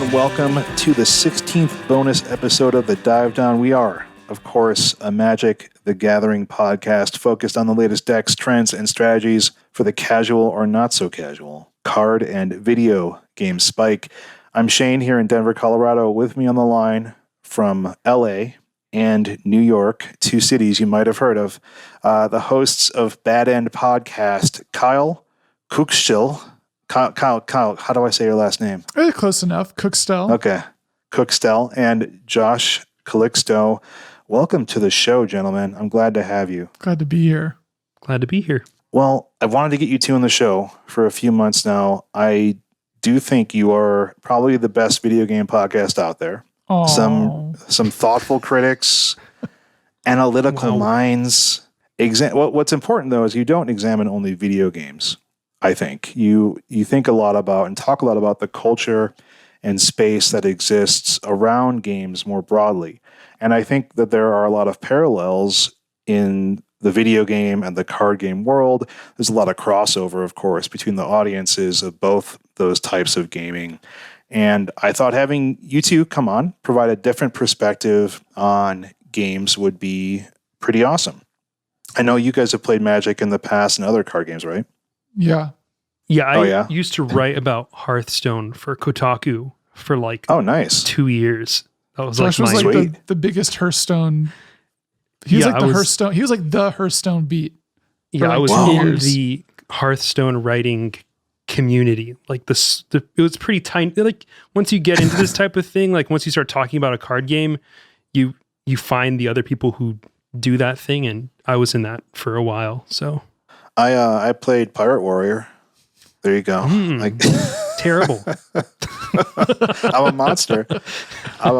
and welcome to the 16th bonus episode of the Dive Down. We are, of course, a Magic the Gathering podcast focused on the latest decks, trends, and strategies for the casual or not so casual card and video game spike. I'm Shane here in Denver, Colorado. With me on the line from LA and New York, two cities you might have heard of, the hosts of Bad End Podcast, Kyle Kukshtel. Kyle, how do I say your last name? Close enough. Kukshtel. Okay. Kukshtel and Josh Calixto. Welcome to the show, gentlemen. I'm glad to have you. Glad to be here. Glad to be here. Well, I've wanted to get you two on the show for a few months now. I do think you are probably the best video game podcast out there. Aww. Some thoughtful critics, analytical minds. What's important, though, is you don't examine only video games. I think you think a lot about and talk a lot about the culture and space that exists around games more broadly. And I think that there are a lot of parallels in the video game and the card game world. There's a lot of crossover, of course, between the audiences of both those types of gaming. And I thought having you two come on, provide a different perspective on games would be pretty awesome. I know you guys have played Magic in the past and other card games, right? Yeah. Yeah, I used to write about Hearthstone for Kotaku for nice 2 years. That was Josh was the biggest Hearthstone. He was Hearthstone. He was like the Hearthstone beat. Yeah, I was in the Hearthstone writing community. Like it was pretty tiny. Like once you get into this type of thing, like once you start talking about a card game, you find the other people who do that thing, and I was in that for a while. So I played Pirate Warrior. There you go. Terrible. I'm a monster. I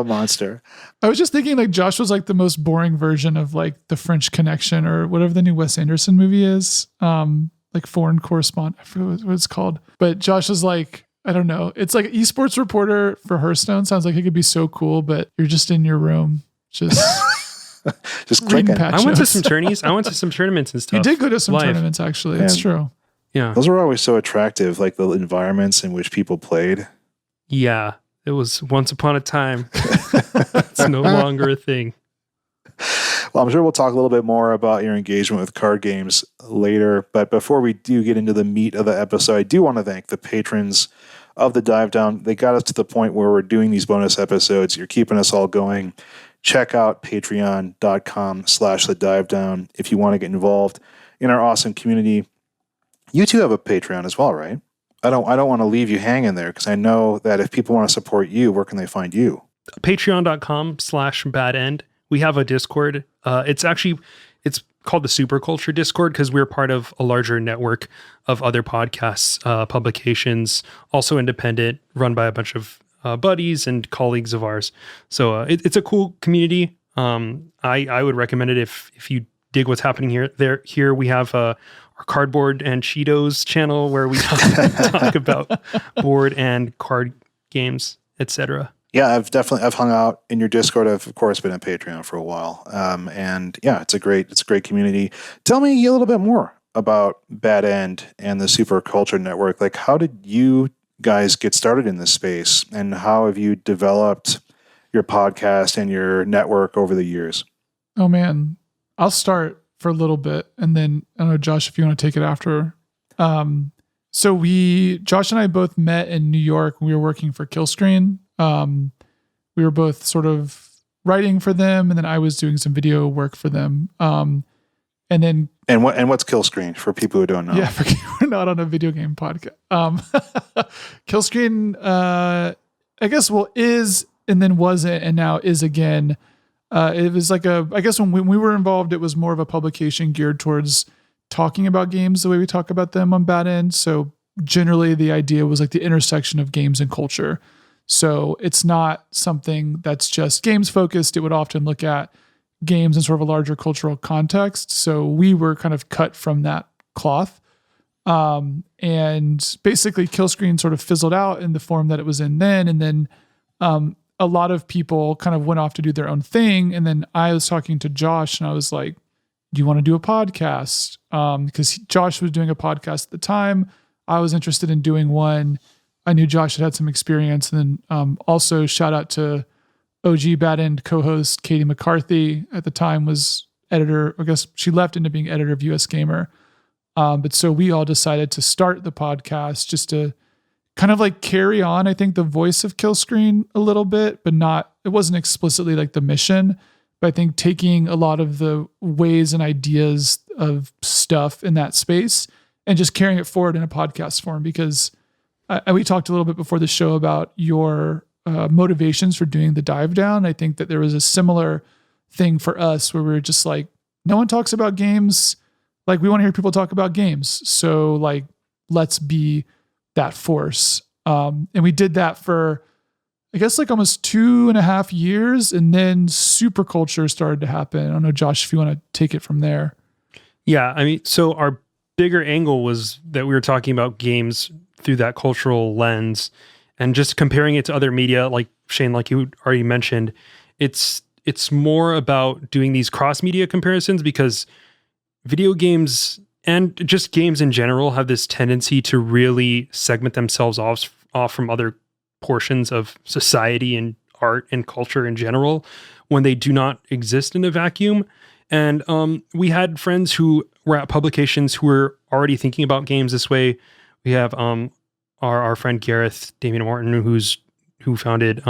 was just thinking like Josh was like the most boring version of like the French Connection or whatever the new Wes Anderson movie is. Like Foreign Correspondent. I forget what it's called. But Josh is like, I don't know. It's like esports reporter for Hearthstone. Sounds like it could be so cool, but you're just in your room. Just clicking. I went to some tourneys. I went to some tournaments and stuff. You did go to some tournaments, actually. It's true. Yeah. Those were always so attractive, like the environments in which people played. Yeah. It was once upon a time. It's no longer a thing. Well, I'm sure we'll talk a little bit more about your engagement with card games later. But before we do get into the meat of the episode, I do want to thank the patrons of the Dive Down. They got us to the point where we're doing these bonus episodes. You're keeping us all going. Check out patreon.com/the Dive Down if you want to get involved in our awesome community. You two have a Patreon as well, right? I don't want to leave you hanging there because I know that if people want to support you, where can they find you? Patreon.com/badend. We have a Discord. It's called the Superculture Discord because we're part of a larger network of other podcasts, publications, also independent, run by a bunch of buddies and colleagues of ours. So it's a cool community. I would recommend it if you dig what's happening here. Here we have our Cardboard and Cheetos channel where we talk about board and card games, etc. Yeah, I've hung out in your Discord. I've of course been a Patreon for a while. And yeah, it's a great community. Tell me a little bit more about Bad End and the Superculture Network. Like, how did you guys get started in this space, and how have you developed your podcast and your network over the years? Oh man, I'll start for a little bit, and then I don't know, Josh, if you want to take it after. So Josh and I both met in New York. We were working for Killscreen. We were both sort of writing for them, and then I was doing some video work for them. And what's Killscreen for people who don't know? Yeah, we're not on a video game podcast. Killscreen, I guess, is and then wasn't, and now is again. It was like I guess when we were involved, it was more of a publication geared towards talking about games the way we talk about them on Bad End. So generally the idea was like the intersection of games and culture. So it's not something that's just games focused. It would often look at games in sort of a larger cultural context. So we were kind of cut from that cloth. And basically Killscreen sort of fizzled out in the form that it was in then. And then a lot of people kind of went off to do their own thing. And then I was talking to Josh and I was like, do you want to do a podcast? Because Josh was doing a podcast at the time. I was interested in doing one. I knew Josh had some experience. And then also shout out to OG Bad End co-host Katie McCarthy, at the time was editor. I guess she left into being editor of US Gamer. But so we all decided to start the podcast just to kind of like carry on, I think, the voice of Kill Screen a little bit, but it wasn't explicitly like the mission, but I think taking a lot of the ways and ideas of stuff in that space and just carrying it forward in a podcast form, because we talked a little bit before the show about your motivations for doing the dive down. I think that there was a similar thing for us where we were just like, no one talks about games. Like, we want to hear people talk about games. So like, let's be that force. And we did that for, I guess, like almost 2.5 years. And then Superculture started to happen. I don't know, Josh, if you want to take it from there. Yeah. I mean, so our bigger angle was that we were talking about games through that cultural lens and just comparing it to other media. Like Shane, like you already mentioned, it's more about doing these cross-media comparisons, because video games and just games in general have this tendency to really segment themselves off from other portions of society and art and culture in general when they do not exist in a vacuum. And we had friends who were at publications who were already thinking about games this way. We have our friend Gareth Damian Martin, who founded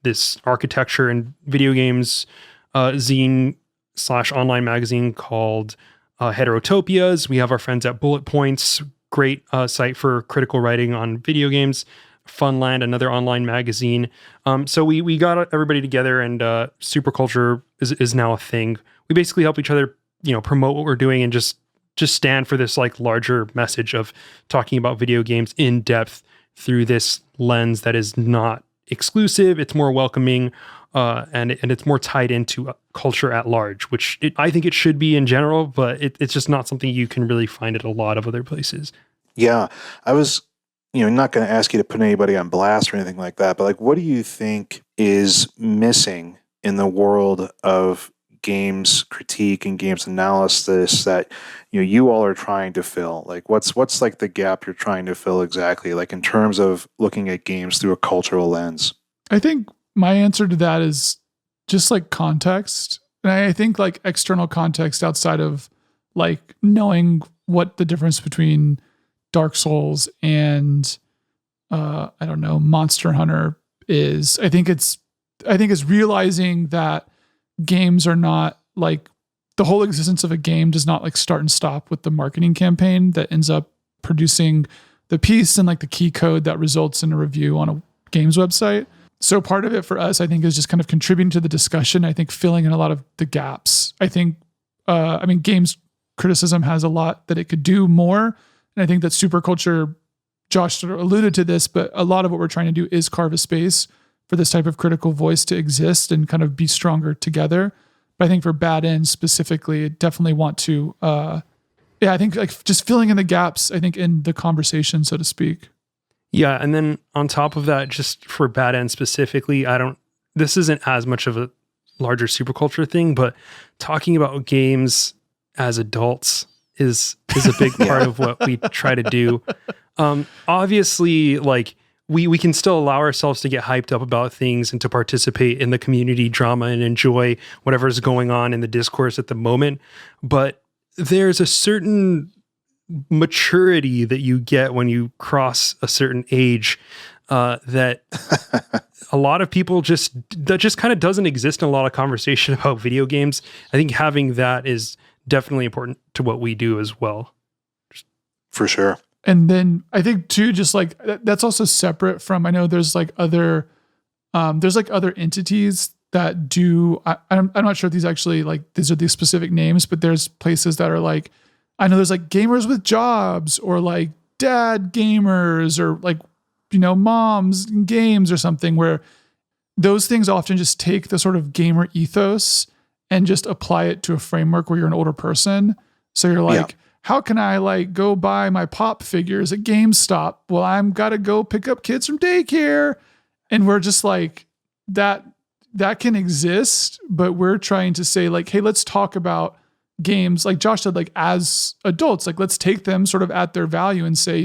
this architecture and video games zine / online magazine called Heterotopias. We have our friends at Bullet Points, great site for critical writing on video games. Funland, another online magazine. So we got everybody together, and Superculture is now a thing. We basically help each other, promote what we're doing and just stand for this like larger message of talking about video games in depth through this lens that is not exclusive. It's more welcoming, and it's more tied into culture at large, which I think it should be in general, but it's just not something you can really find at a lot of other places. Yeah, I was, not going to ask you to put anybody on blast or anything like that, but like, what do you think is missing in the world of games critique and games analysis that you all are trying to fill? Like, what's like the gap you're trying to fill exactly, like in terms of looking at games through a cultural lens? I think my answer to that is just like context. And I think like external context outside of like knowing what the difference between Dark Souls and I don't know, Monster Hunter is. I think it's realizing that games are not like, the whole existence of a game does not like start and stop with the marketing campaign that ends up producing the piece and like the key code that results in a review on a games website. So part of it for us, I think, is just kind of contributing to the discussion. I think filling in a lot of the gaps. I think, games criticism has a lot that it could do more. And I think that Superculture, Josh sort of alluded to this, but a lot of what we're trying to do is carve a space for this type of critical voice to exist and kind of be stronger together. But I think for Bad End specifically, I definitely want to, I think like just filling in the gaps, I think, in the conversation, so to speak. Yeah. And then on top of that, just for Bad End specifically, this isn't as much of a larger Superculture thing, but talking about games as adults is a big part of what we try to do. Obviously, like we can still allow ourselves to get hyped up about things and to participate in the community drama and enjoy whatever's going on in the discourse at the moment. But there's a certain maturity that you get when you cross a certain age that a lot of people that just kind of doesn't exist in a lot of conversation about video games. I think having that is definitely important to what we do as well. For sure. And then I think too, just like that's also separate from, I know there's like other entities that do, I'm not sure if these actually like, these are these specific names, but there's places that are like, I know there's like gamers with jobs or like dad gamers or like, moms and games or something, where those things often just take the sort of gamer ethos and just apply it to a framework where you're an older person. So you're like, how can I like go buy my pop figures at GameStop? Well, I'm got to go pick up kids from daycare. And we're just like, that can exist, but we're trying to say like, hey, let's talk about games. Like Josh said, like as adults, like let's take them sort of at their value and say,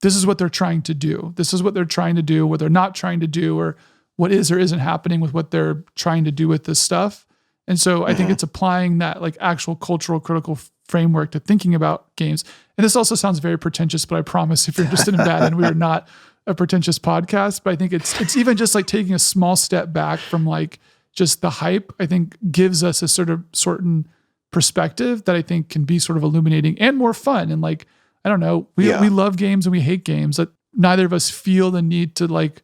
this is what they're trying to do. This is what they're trying to do, what they're not trying to do, or what is or isn't happening with what they're trying to do with this stuff. And so I think it's applying that like actual cultural critical framework to thinking about games. And this also sounds very pretentious, but I promise if you're interested in that, and we are not a pretentious podcast, but I think it's even just like taking a small step back from like just the hype, I think gives us a sort of certain perspective that I think can be sort of illuminating and more fun. And like, I don't know, we love games and we hate games. That neither of us feel the need to like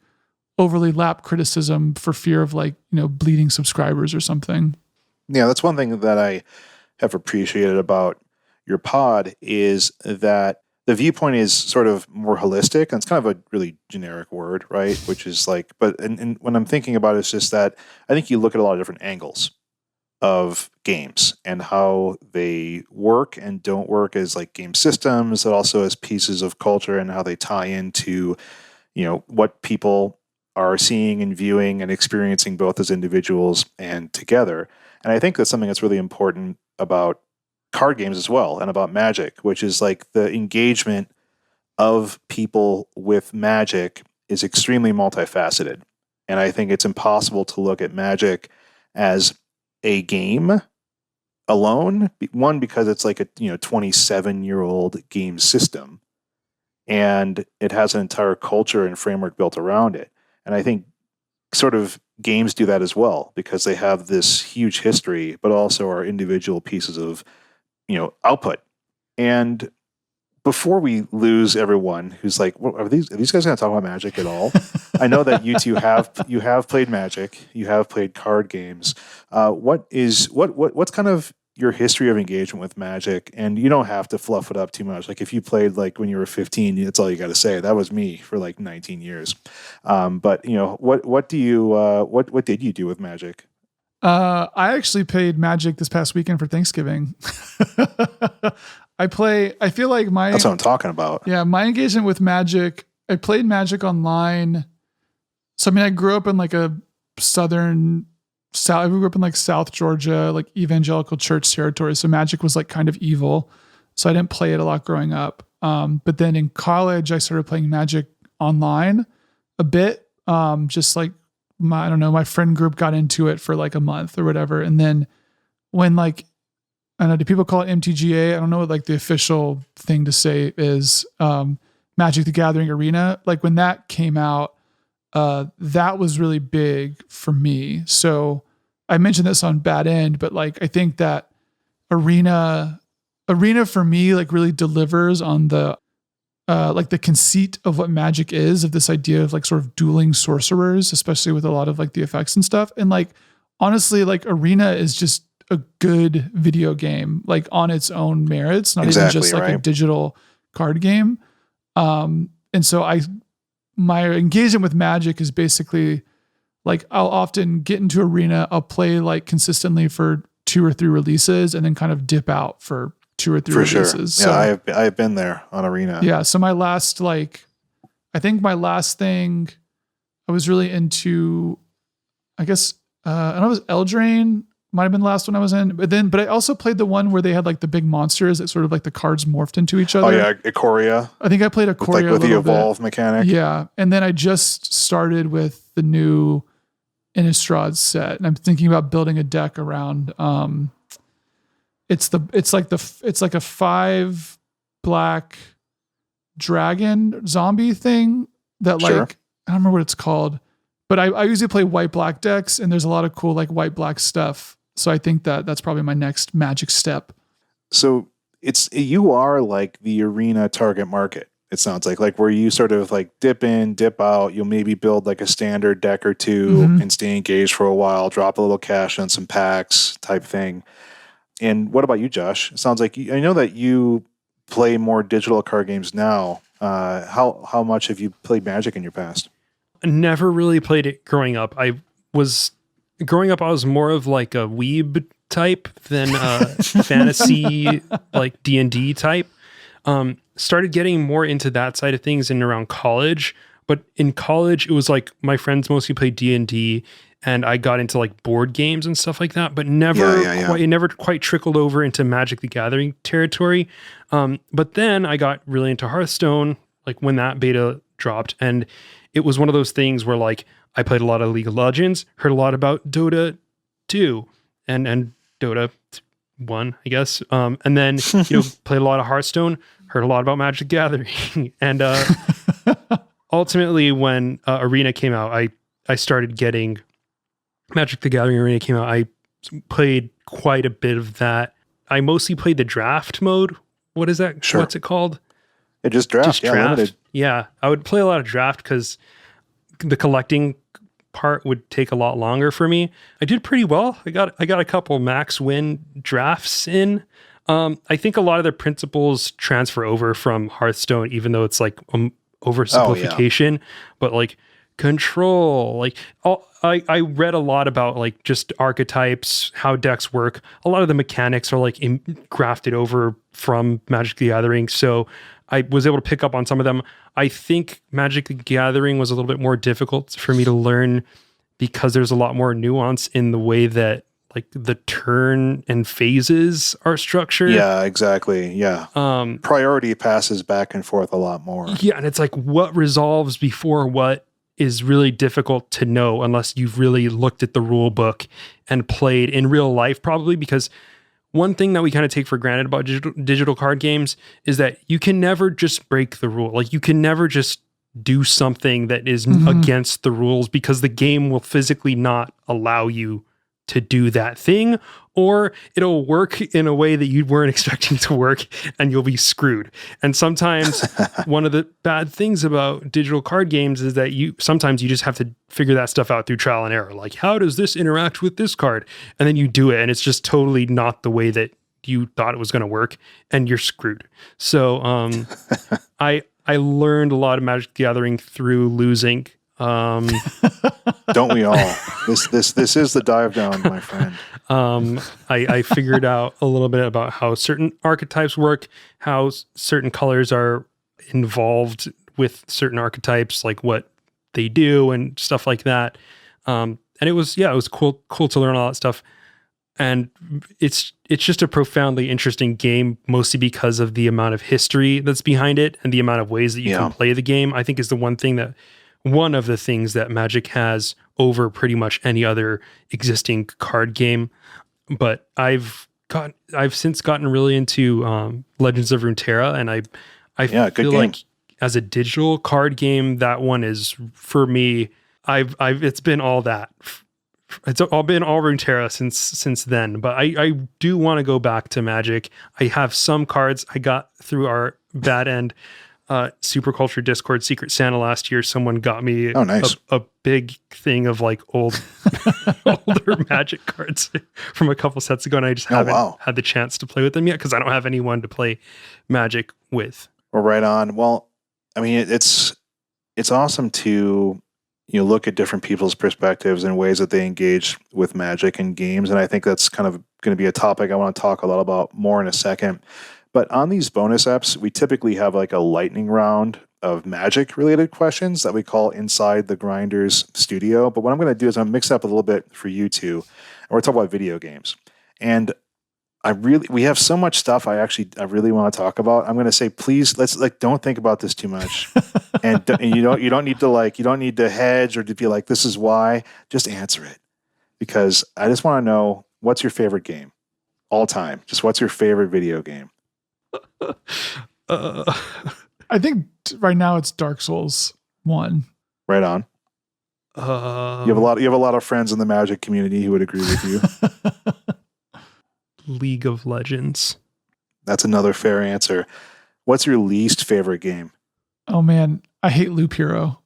overly lap criticism for fear of like, bleeding subscribers or something. Yeah, that's one thing that I have appreciated about your pod is that the viewpoint is sort of more holistic, and it's kind of a really generic word, right? Which is like, and when I'm thinking about it, it's just that I think you look at a lot of different angles of games and how they work and don't work as like game systems, but also as pieces of culture and how they tie into, what people are seeing and viewing and experiencing both as individuals and together. And I think that's something that's really important about card games as well, and about Magic, which is like the engagement of people with Magic is extremely multifaceted. And I think it's impossible to look at Magic as a game alone. One, because it's like a 27-year-old game system, and it has an entire culture and framework built around it. And I think sort of games do that as well, because they have this huge history, but also are individual pieces of output. And before we lose everyone who's like, well, are these guys going to talk about Magic at all? I know that you two have played Magic, you have played card games. What's kind of your history of engagement with Magic? And you don't have to fluff it up too much. Like if you played like when you were 15, that's all you got to say. That was me for like 19 years. But what did you do with Magic? I actually played Magic this past weekend for Thanksgiving. I feel like that's what I'm talking about. Yeah, my engagement with Magic, I played Magic online. So, I grew up in like I grew up in like South Georgia, like evangelical church territory. So Magic was like kind of evil. So I didn't play it a lot growing up. But then in college, I started playing Magic online a bit. Just like my friend group got into it for like a month or whatever. And then when like, I don't know, do people call it MTGA? I don't know what like the official thing to say is, Magic the Gathering Arena. Like when that came out, that was really big for me. So I mentioned this on Bad End, but like, I think that Arena for me, like really delivers on the, like the conceit of what Magic is, of this idea of like sort of dueling sorcerers, especially with a lot of like the effects and stuff. And like, honestly, like Arena is just a good video game, like on its own merits, not even just like a digital card game. And so my engagement with Magic is basically like, I'll often get into Arena, I'll play like consistently for 2 or 3 releases and then kind of dip out for 2 or 3 releases. Sure. Yeah, so, I've been there on Arena. Yeah. So my last thing I was really into, I guess, I don't know, it was Eldraine, might have been the last one I was in, but I also played the one where they had like the big monsters that sort of like the cards morphed into each other. Oh yeah, Ikoria. I think I played Ikoria with the evolve mechanic. Yeah. And then I just started with the new Innistrad set, and I'm thinking about building a deck around, it's like a 5 black dragon zombie thing that like, I don't remember what it's called, but I usually play white black decks, and there's a lot of cool like white black stuff. So I think that's probably my next Magic step. So you are like the Arena target market. It sounds like where you sort of like dip in, dip out. You'll maybe build like a standard deck or two and stay engaged for a while, drop a little cash on some packs type thing. And what about you, Josh? It sounds like I know that you play more digital card games now. How much have you played Magic in your past? Never really played it growing up. I was more of like a weeb type than a fantasy like D&D type. Started getting more into that side of things in around college, but in college it was like my friends mostly played D&D, and I got into like board games and stuff like that, but it never quite trickled over into Magic the Gathering territory. But then I got really into Hearthstone like when that beta dropped. And it was one of those things where like I played a lot of League of Legends, heard a lot about Dota 2 and Dota 1, I guess. And then, played a lot of Hearthstone, heard a lot about Magic the Gathering. And ultimately, when Arena came out, I started getting Magic the Gathering. Arena came out, I played quite a bit of that. I mostly played the draft mode. What is that? Sure. What's it called? It just draft. Limited. Yeah, I would play a lot of draft because the collecting part would take a lot longer for me. I did pretty well. I got a couple max win drafts in. I think a lot of the principles transfer over from Hearthstone, even though it's like oversimplification. But like control, like I read a lot about like just archetypes, how decks work. A lot of the mechanics are like grafted over from Magic the Gathering, so I was able to pick up on some of them. I think Magic the Gathering was a little bit more difficult for me to learn because there's a lot more nuance in the way that like the turn and phases are structured. Yeah, exactly. Yeah. Priority passes back and forth a lot more. Yeah, and it's like what resolves before what is really difficult to know unless you've really looked at the rule book and played in real life, probably, because one thing that we kind of take for granted about digital card games is that you can never just break the rule. Like you can never just do something that is against the rules because the game will physically not allow you to do that thing, or it'll work in a way that you weren't expecting to work and you'll be screwed. And sometimes one of the bad things about digital card games is that sometimes you just have to figure that stuff out through trial and error. Like, how does this interact with this card? And then you do it and it's just totally not the way that you thought it was going to work and you're screwed. So I learned a lot of Magic the Gathering through losing. Don't we all? This is the dive down, my friend. I figured out a little bit about how certain archetypes work, how certain colors are involved with certain archetypes, like what they do and stuff like that. And it was cool to learn all that stuff. And it's just a profoundly interesting game, mostly because of the amount of history that's behind it and the amount of ways that you can play the game. I think is one of the things that Magic has over pretty much any other existing card game. But I've since gotten really into Legends of Runeterra, and I feel like as a digital card game, that one is for me. It's been all that. It's all been all Runeterra since then. But I do want to go back to Magic. I have some cards I got through our bad end. Superculture Discord Secret Santa last year. Someone got me a big thing of like older Magic cards from a couple sets ago, and I just haven't had the chance to play with them yet because I don't have anyone to play Magic with. Well, right on. Well, I mean, it's awesome to look at different people's perspectives and ways that they engage with Magic and games, and I think that's kind of going to be a topic I want to talk a lot about more in a second. But on these bonus eps, we typically have like a lightning round of Magic related questions that we call Inside the Grinders Studio. But what I'm going to do is I'm going to mix up a little bit for you two. And we're talking about video games. And we have so much stuff I really want to talk about. I'm going to say, please, let's don't think about this too much. and you don't need to hedge or to be like, this is why. Just answer it. Because I just want to know, what's your favorite game all time? Just what's your favorite video game? I think right now it's Dark Souls 1. Right on. You have a lot of friends in the Magic community who would agree with you. League of Legends. That's another fair answer. What's your least favorite game? Oh man, I hate Loop Hero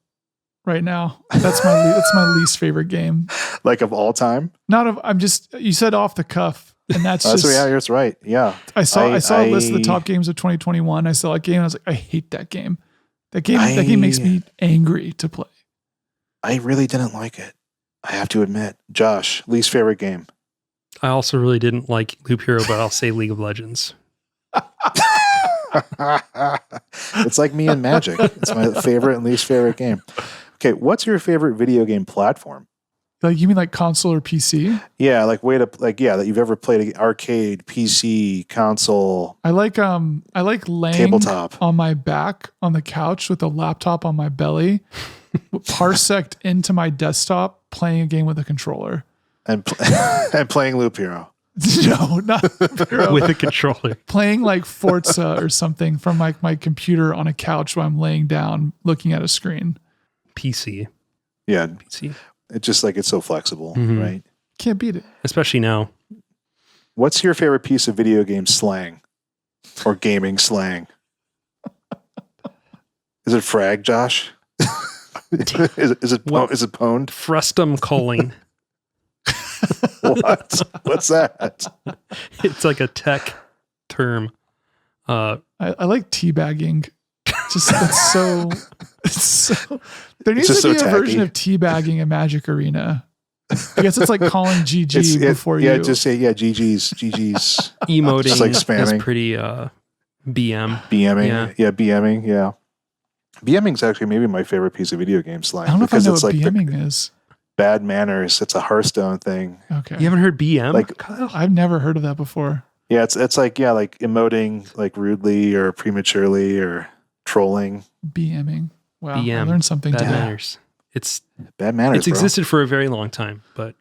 right now. That's my least favorite game. Like of all time? You said off the cuff. And that's right. Yeah. I saw a list of the top games of 2021. I saw that game. I was like, I hate that game. That game makes me angry to play. I really didn't like it. I have to admit. Josh, least favorite game. I also really didn't like Loop Hero, but I'll say League of Legends. It's like me and Magic. It's my favorite and least favorite game. Okay, what's your favorite video game platform? Like you mean like console or PC? Yeah, like that you've ever played an arcade, PC, console. I like laying Tabletop. on my back on the couch with a laptop on my belly, parsec into my desktop, playing a game with a controller. And and playing Loop Hero. No, not with a controller. Playing like Forza or something from like my computer on a couch while I'm laying down looking at a screen. PC. Yeah. PC. It's just like it's so flexible, right? Can't beat it. Especially now. What's your favorite piece of video game slang or gaming slang? Is it frag, Josh? is it pwned? Frustum calling. What? What's that? It's like a tech term. I like teabagging. Just it's so there needs to be a version of teabagging in Magic Arena. I guess it's like calling GG before you. Yeah, just say GG's. Emoting just like spamming. is pretty BM. BMing. Yeah, BMing. Yeah. BMing is actually maybe my favorite piece of video game slang. I don't know because if I know it's what like BMing is. Bad manners. It's a Hearthstone thing. Okay. You haven't heard BM? Like, Kyle? I've never heard of that before. Yeah, it's like emoting like rudely or prematurely or trolling. BMing. Wow. BM. I learned something Bad today. manners. It's Bad manners. It's existed for a very long time, but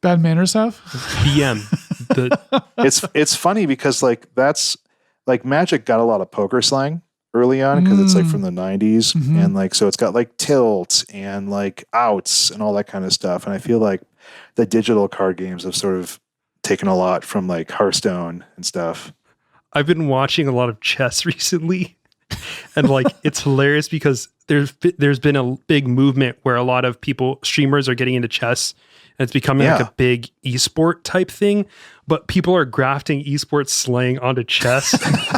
Bad manners have? BM. It's funny because like that's like Magic got a lot of poker slang early on because it's like from the 90s and like so it's got like tilts and like outs and all that kind of stuff, and I feel like the digital card games have sort of taken a lot from like Hearthstone and stuff. I've been watching a lot of chess recently, and like it's hilarious because there's been a big movement where a lot of streamers are getting into chess, and it's becoming like a big esport type thing. But people are grafting esports slang onto chess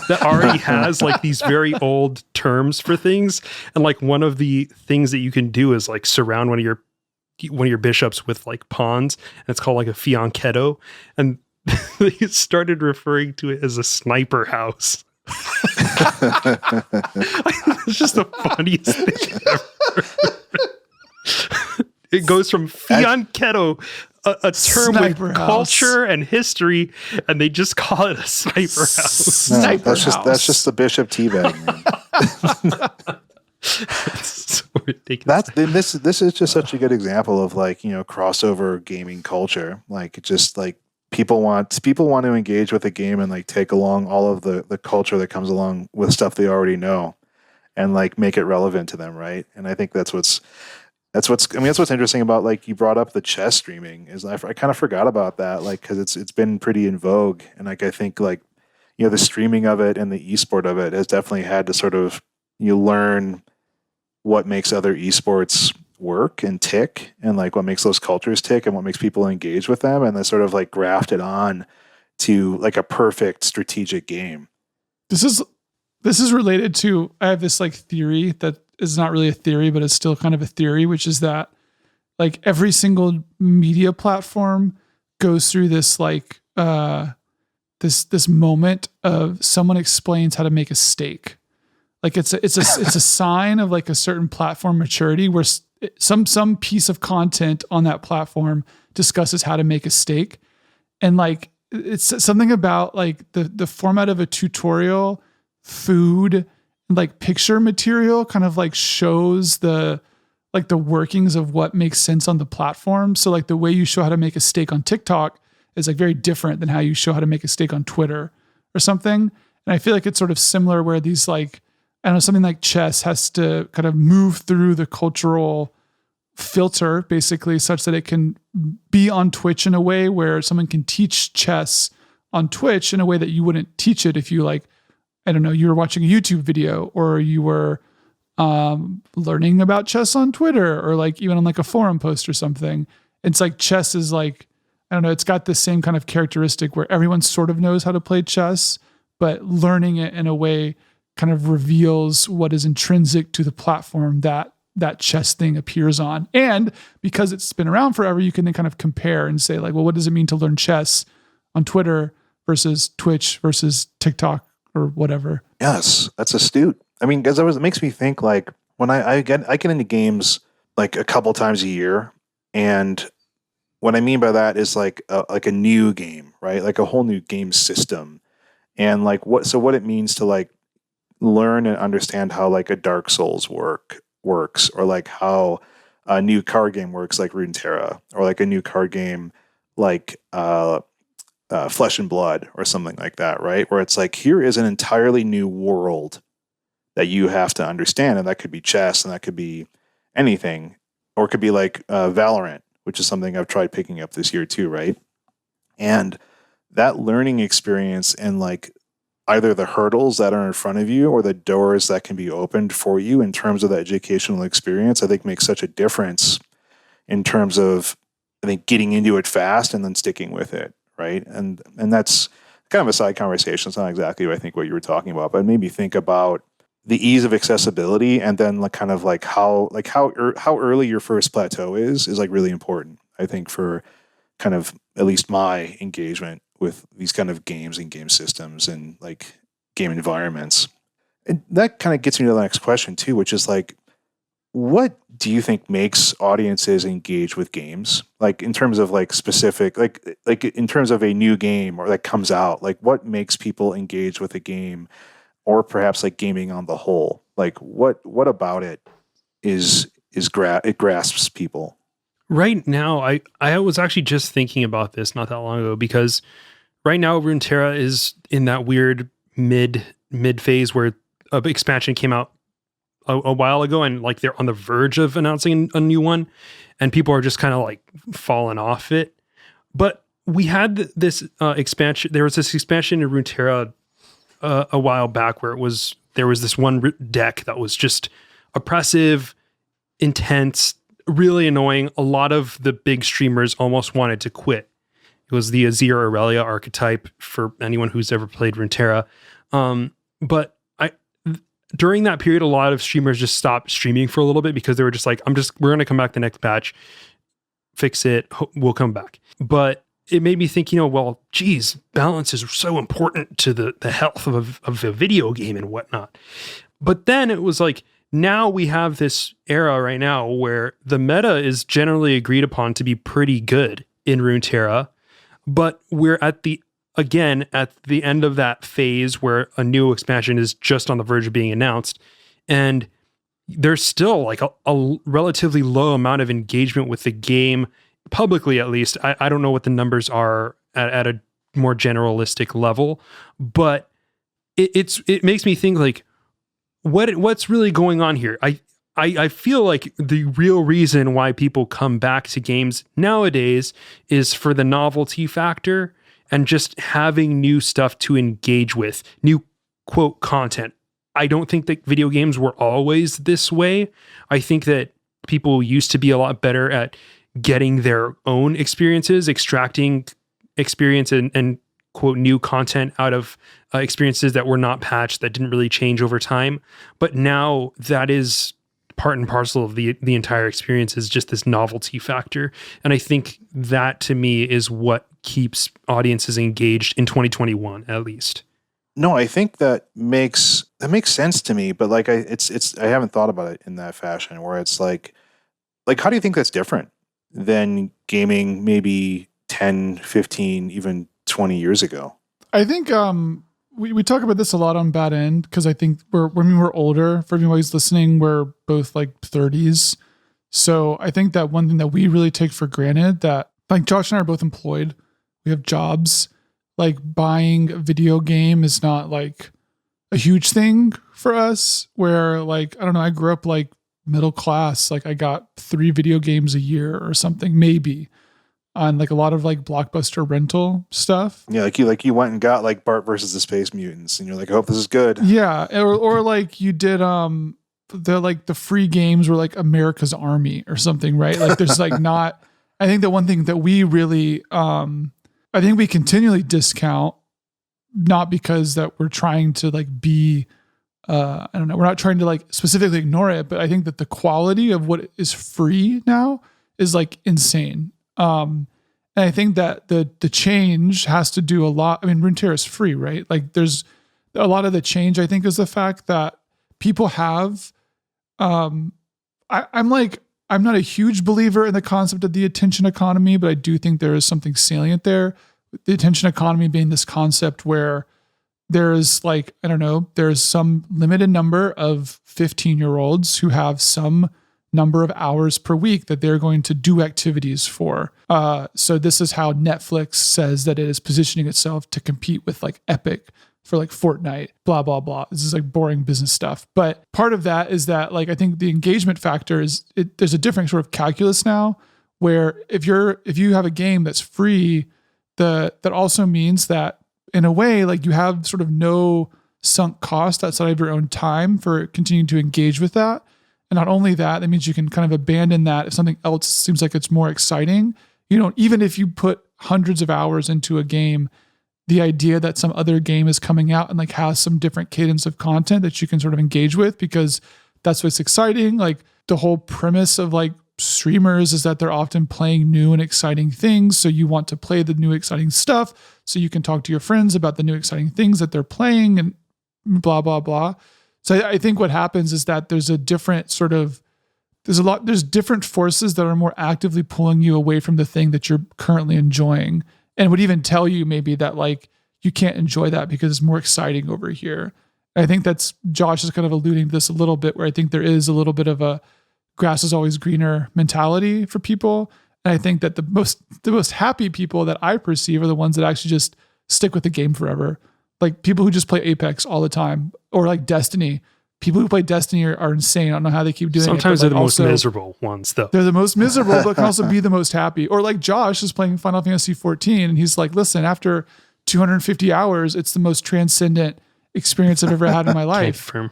that already has like these very old terms for things, and like one of the things that you can do is like surround one of your bishops with like pawns, and it's called like a fianchetto, and they started referring to it as a sniper house. It's just the funniest thing ever. It goes from fianchetto, a term Sniper with house. culture and history, and they just call it a sniper house. No, Sniper that's house. just the bishop teabag, man. It's so ridiculous. This is just such a good example of like, crossover gaming culture. Like it's just like people want to engage with a game and like take along all of the culture that comes along with stuff they already know and like make it relevant to them, right? And I think that's what's interesting about, like, you brought up the chess streaming is I kind of forgot about that, like, because it's been pretty in vogue, and like I think like the streaming of it and the esport of it has definitely had to sort of learn what makes other esports work and tick, and like what makes those cultures tick and what makes people engage with them, and then sort of like graft it on to like a perfect strategic game. This is related to, I have this like theory that is not really a theory, but it's still kind of a theory, which is that like every single media platform goes through this like this moment of someone explains how to make a steak. Like it's a sign of like a certain platform maturity where some piece of content on that platform discusses how to make a steak, and like it's something about like the format of a tutorial, food, like picture material kind of like shows the workings of what makes sense on the platform. So like the way you show how to make a steak on TikTok is like very different than how you show how to make a steak on Twitter or something. And I feel like it's sort of similar where these like, I don't know, something like chess has to kind of move through the cultural filter basically such that it can be on Twitch in a way where someone can teach chess on Twitch in a way that you wouldn't teach it if you like, I don't know, you were watching a YouTube video or you were learning about chess on Twitter or like even on like a forum post or something. It's like chess is like, I don't know, it's got the same kind of characteristic where everyone sort of knows how to play chess, but learning it in a way kind of reveals what is intrinsic to the platform that chess thing appears on. And because it's been around forever, you can then kind of compare and say like, well, what does it mean to learn chess on Twitter versus Twitch versus TikTok or whatever? Yes, that's astute. I mean, because it makes me think like when I get into games like a couple times a year, and what I mean by that is like a new game, right? Like a whole new game system. And like what it means to like learn and understand how like a Dark Souls works, or like how a new card game works like Runeterra, or like a new card game like Flesh and Blood or something like that, right? Where it's like, here is an entirely new world that you have to understand. And that could be chess, and that could be anything, or it could be like Valorant, which is something I've tried picking up this year too, right? And that learning experience, and like either the hurdles that are in front of you or the doors that can be opened for you in terms of the educational experience, I think makes such a difference in terms of, I think, getting into it fast and then sticking with it, right? And that's kind of a side conversation. It's not exactly I think what you were talking about, but it made me think about the ease of accessibility, and then like kind of like how early your first plateau is like really important, I think, for kind of at least my engagement with these kind of games and game systems and like game environments. And that kind of gets me to the next question too, which is like, what do you think makes audiences engage with games? Like in terms of like specific, like in terms of a new game or that comes out, like what makes people engage with a game, or perhaps like gaming on the whole? Like what about it it grasps people? Right now, I was actually just thinking about this not that long ago, because right now Runeterra is in that weird mid phase where an expansion came out a while ago, and like they're on the verge of announcing a new one, and people are just kind of like falling off it. But we had this expansion. There was this expansion in Runeterra a while back where there was this one deck that was just oppressive, intense, really annoying. A lot of the big streamers almost wanted to quit. It was the Azir Aurelia archetype, for anyone who's ever played Runeterra. But during that period, a lot of streamers just stopped streaming for a little bit because they were just like, we're going to come back the next patch, fix it, we'll come back. But it made me think, well, geez, balance is so important to the health of a video game and whatnot. But then it was like, now we have this era right now where the meta is generally agreed upon to be pretty good in Runeterra, but we're at the end of that phase where a new expansion is just on the verge of being announced, and there's still like a relatively low amount of engagement with the game, publicly at least. I don't know what the numbers are at a more generalistic level, but it makes me think like, what's really going on here? I feel like the real reason why people come back to games nowadays is for the novelty factor and just having new stuff to engage with, new quote content. I don't think that video games were always this way. I think that people used to be a lot better at getting their own experiences, extracting experience and quote new content out of experiences that were not patched, that didn't really change over time. But now that is part and parcel of the entire experience, is just this novelty factor. And I think that to me is what keeps audiences engaged in 2021, at least. No, I think that makes sense to me, but like I haven't thought about it in that fashion, where it's like how do you think that's different than gaming maybe 10, 15, even 20 years ago? I think we talk about this a lot on Bad End, because I think we're older. For everyone who's listening, we're both like 30s. So I think that one thing that we really take for granted, that like Josh and I are both employed, we have jobs, like buying a video game is not like a huge thing for us, where like, I don't know, I grew up like middle class, like I got 3 video games a year or something, maybe, on like a lot of like Blockbuster rental stuff. Yeah, like you went and got like Bart versus the Space Mutants, and you're like, I hope this is good. Yeah, or like you did the free games were like America's Army or something, right? Like there's like not. I think the one thing that we really I think we continually discount, not because that we're trying to like be I don't know, we're not trying to like specifically ignore it, but I think that the quality of what is free now is like insane. And I think that the change has to do a lot. I mean, Runeterra is free, right? Like there's a lot of the change, I think, is the fact that people have, I'm like, I'm not a huge believer in the concept of the attention economy, but I do think there is something salient there. The attention economy being this concept where there's like, I don't know, there's some limited number of 15-year-olds who have some number of hours per week that they're going to do activities for. So this is how Netflix says that it is positioning itself to compete with like Epic for like Fortnite, blah, blah, blah. This is like boring business stuff. But part of that is that like, I think the engagement factor is there's a different sort of calculus now where if you have a game that's free, that also means that in a way, like you have sort of no sunk cost outside of your own time for continuing to engage with that. And not only that, that means you can kind of abandon that if something else seems like it's more exciting. You know, even if you put hundreds of hours into a game, the idea that some other game is coming out and like has some different cadence of content that you can sort of engage with because that's what's exciting. Like the whole premise of like streamers is that they're often playing new and exciting things. So you want to play the new exciting stuff so you can talk to your friends about the new exciting things that they're playing and blah, blah, blah. So I think what happens is that there's a different sort of, there's different forces that are more actively pulling you away from the thing that you're currently enjoying. And would even tell you maybe that like you can't enjoy that because it's more exciting over here. And I think that's Josh is kind of alluding to this a little bit where I think there is a little bit of a grass is always greener mentality for people. And I think that the most happy people that I perceive are the ones that actually just stick with the game forever. Like people who just play Apex all the time or like Destiny. People who play Destiny are insane. I don't know how they keep doing Sometimes it. they're the most miserable ones, though. They're the most miserable, but can also be the most happy. Or like Josh is playing Final Fantasy 14, and he's like, listen, after 250 hours, it's the most transcendent experience I've ever had in my life. Confirm.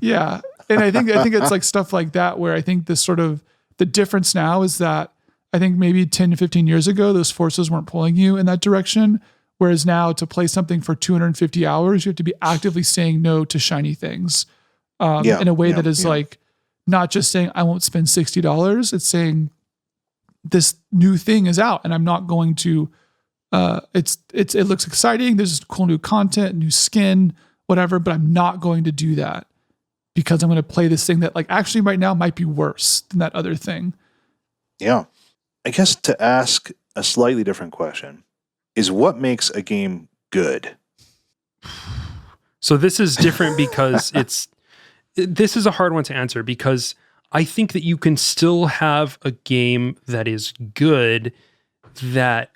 Yeah. And I think it's like stuff like that where I think this sort of, the difference now is that I think maybe 10 to 15 years ago, those forces weren't pulling you in that direction. Whereas now to play something for 250 hours, you have to be actively saying no to shiny things. In a way that is like not just saying I won't spend $60. It's saying this new thing is out and I'm not going to. It looks exciting. There's cool new content, new skin, whatever. But I'm not going to do that because I'm going to play this thing that like actually right now might be worse than that other thing. Yeah, I guess to ask a slightly different question is what makes a game good. So this is different because this is a hard one to answer because I think that you can still have a game that is good that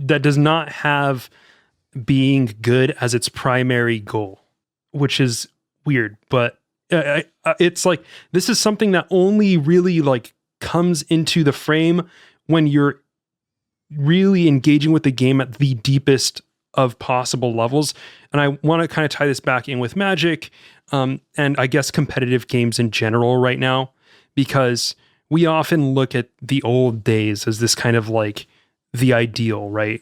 does not have being good as its primary goal, which is weird, but it's like this is something that only really like comes into the frame when you're really engaging with the game at the deepest of possible levels. And I want to kind of tie this back in with Magic, and I guess competitive games in general right now, because we often look at the old days as this kind of like the ideal, right?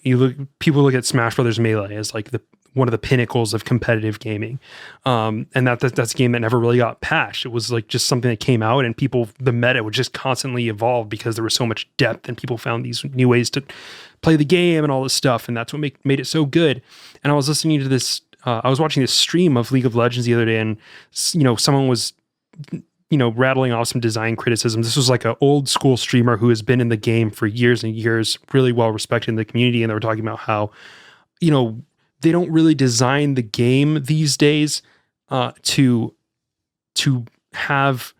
People look at Smash Brothers Melee as like one of the pinnacles of competitive gaming. And that's a game that never really got patched. It was like just something that came out and the meta would just constantly evolve because there was so much depth and people found these new ways to play the game and all this stuff. And that's what made it so good. And I was listening to this, I was watching this stream of League of Legends the other day, and someone was rattling off some design criticism. This was like an old school streamer who has been in the game for years and years, really well respected in the community. And they were talking about how, they don't really design the game these days to have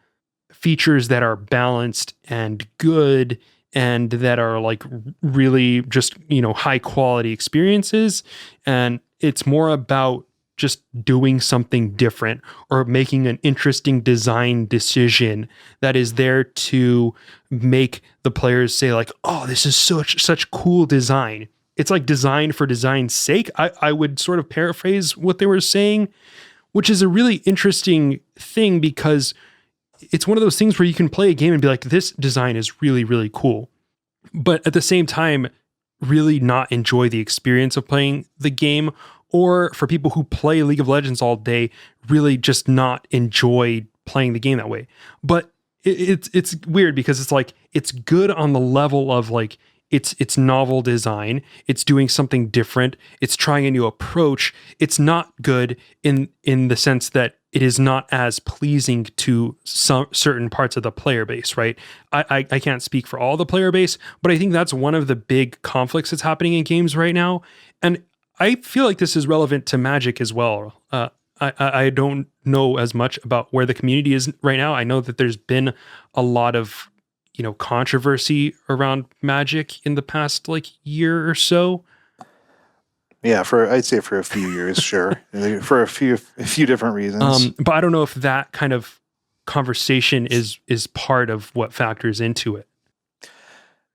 features that are balanced and good and that are like really just, high quality experiences. And it's more about just doing something different or making an interesting design decision that is there to make the players say like, oh, this is such cool design. It's like design for design's sake. I would sort of paraphrase what they were saying, which is a really interesting thing because it's one of those things where you can play a game and be like, this design is really, really cool. But at the same time, really not enjoy the experience of playing the game, or for people who play League of Legends all day, really just not enjoy playing the game that way. But it's weird because it's like, it's good on the level of like, it's novel design. It's doing something different. It's trying a new approach. It's not good in the sense that it is not as pleasing to some certain parts of the player base, right? I can't speak for all the player base, but I think that's one of the big conflicts that's happening in games right now. And I feel like this is relevant to Magic as well. I don't know as much about where the community is right now. I know that there's been a lot of controversy around Magic in the past year or so. Yeah, I'd say for a few years, sure, for a few different reasons. But I don't know if that kind of conversation is part of what factors into it.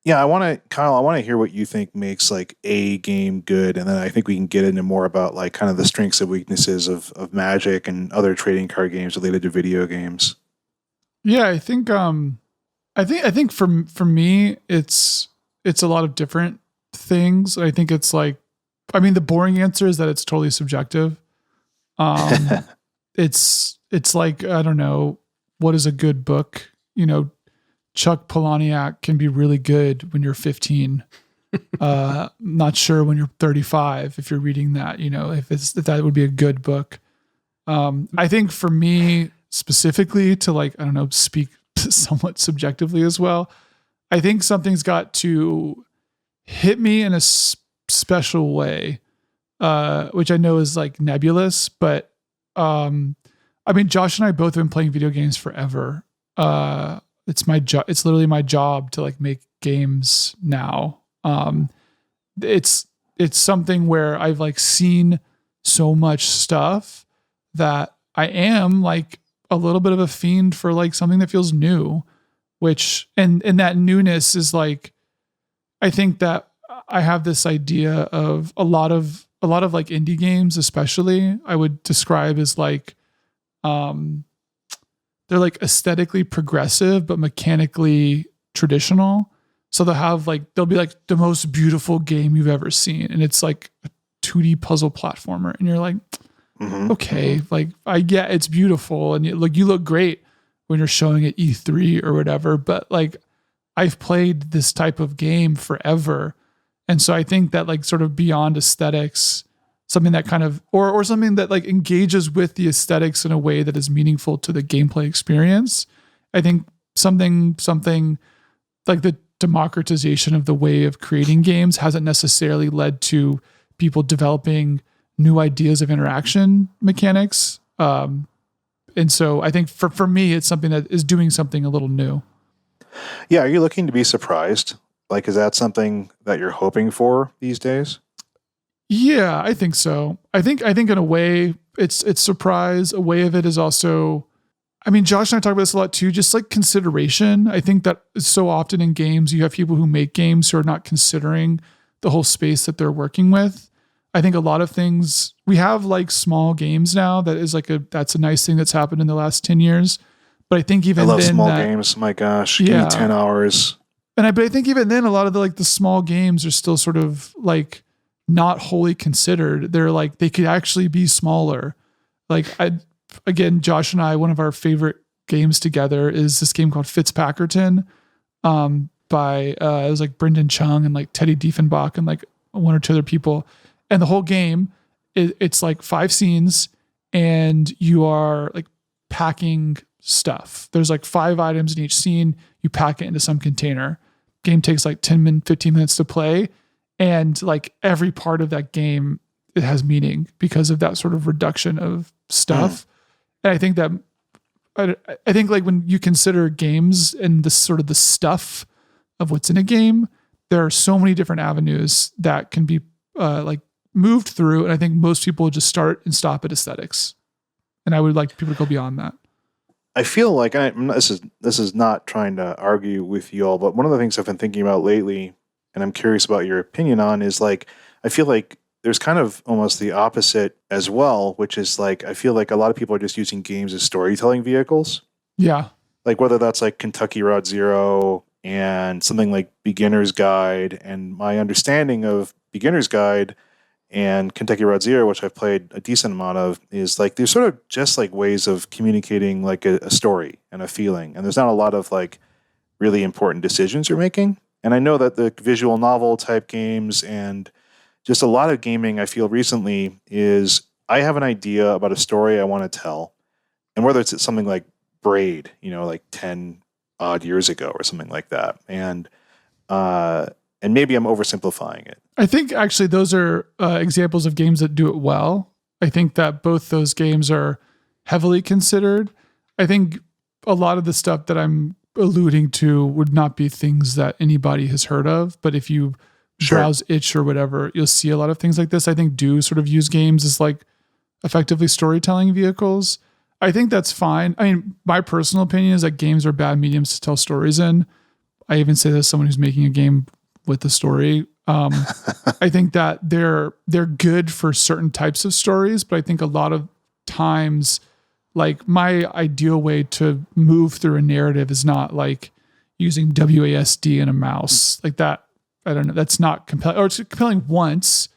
Yeah, Kyle, I want to hear what you think makes a game good, and then I think we can get into more about kind of the strengths and weaknesses of Magic and other trading card games related to video games. Yeah, I think for me it's a lot of different things. I think it's the boring answer is that it's totally subjective. It's I don't know, what is a good book? Chuck Palahniuk can be really good when you're 15. Not sure when you're 35 if you're reading that, if that would be a good book. I think for me specifically to I don't know, speak somewhat subjectively as well, I think something's got to hit me in a special way, which I know is nebulous, but Josh and I both have been playing video games forever. It's my job. It's literally my job to make games now. It's something where I've seen so much stuff that I am a little bit of a fiend for something that feels new, which, and that newness is I think that I have this idea of a lot of indie games, especially I would describe as they're aesthetically progressive, but mechanically traditional. So they'll be the most beautiful game you've ever seen. And it's a 2D puzzle platformer. And you're okay, I get it's beautiful. And you look great when you're showing at E3 or whatever. But I've played this type of game forever. And so I think that sort of beyond aesthetics, something that kind of, or something that engages with the aesthetics in a way that is meaningful to the gameplay experience. I think something like the democratization of the way of creating games hasn't necessarily led to people developing new ideas of interaction mechanics. And so I think for me, it's something that is doing something a little new. Yeah. Are you looking to be surprised? Is that something that you're hoping for these days? Yeah, I think so. I think in a way it's surprise. A way of it is also, Josh and I talk about this a lot too, just consideration. I think that so often in games, you have people who make games who are not considering the whole space that they're working with. I think a lot of things, we have small games now that is that's a nice thing that's happened in the last 10 years. But I think even I love then small games. My gosh, give me 10 hours. But I think even then a lot of the small games are still sort of not wholly considered. They're they could actually be smaller. Josh and I, one of our favorite games together is this game called Fitzpackerton, by it was Brendan Chung and Teddy Diefenbach and one or two other people. And the whole game, it's 5 scenes and you are packing stuff. There's 5 items in each scene. You pack it into some container. Game takes 15 minutes to play. And every part of that game, it has meaning because of that sort of reduction of stuff. And I think that, I think when you consider games and the sort of the stuff of what's in a game, there are so many different avenues that can be moved through. And I think most people just start and stop at aesthetics. And I would like people to go beyond that. I feel this is not trying to argue with you all, but one of the things I've been thinking about lately, and I'm curious about your opinion on, is I feel there's kind of almost the opposite as well, which is I feel a lot of people are just using games as storytelling vehicles. Yeah. Whether that's Kentucky Route Zero and something like Beginner's Guide. And my understanding of Beginner's Guide and Kentucky Route Zero, which I've played a decent amount of, is they're sort of just ways of communicating a story and a feeling. And there's not a lot of really important decisions you're making. And I know that the visual novel type games and just a lot of gaming I feel recently is I have an idea about a story I want to tell. And whether it's something like Braid, like 10 odd years ago or something like that. And maybe I'm oversimplifying it. I think actually those are examples of games that do it well. I think that both those games are heavily considered. I think a lot of the stuff that I'm alluding to would not be things that anybody has heard of. But if you browse itch or whatever, you'll see a lot of things like this. I think do sort of use games as like effectively storytelling vehicles. I think that's fine. I mean, my personal opinion is that games are bad mediums to tell stories in. I even say this as someone who's making a game with a story. I think that they're good for certain types of stories, but I think a lot of times, like my ideal way to move through a narrative is not like using WASD and a mouse like that. I don't know. That's not compelling, or it's compelling once,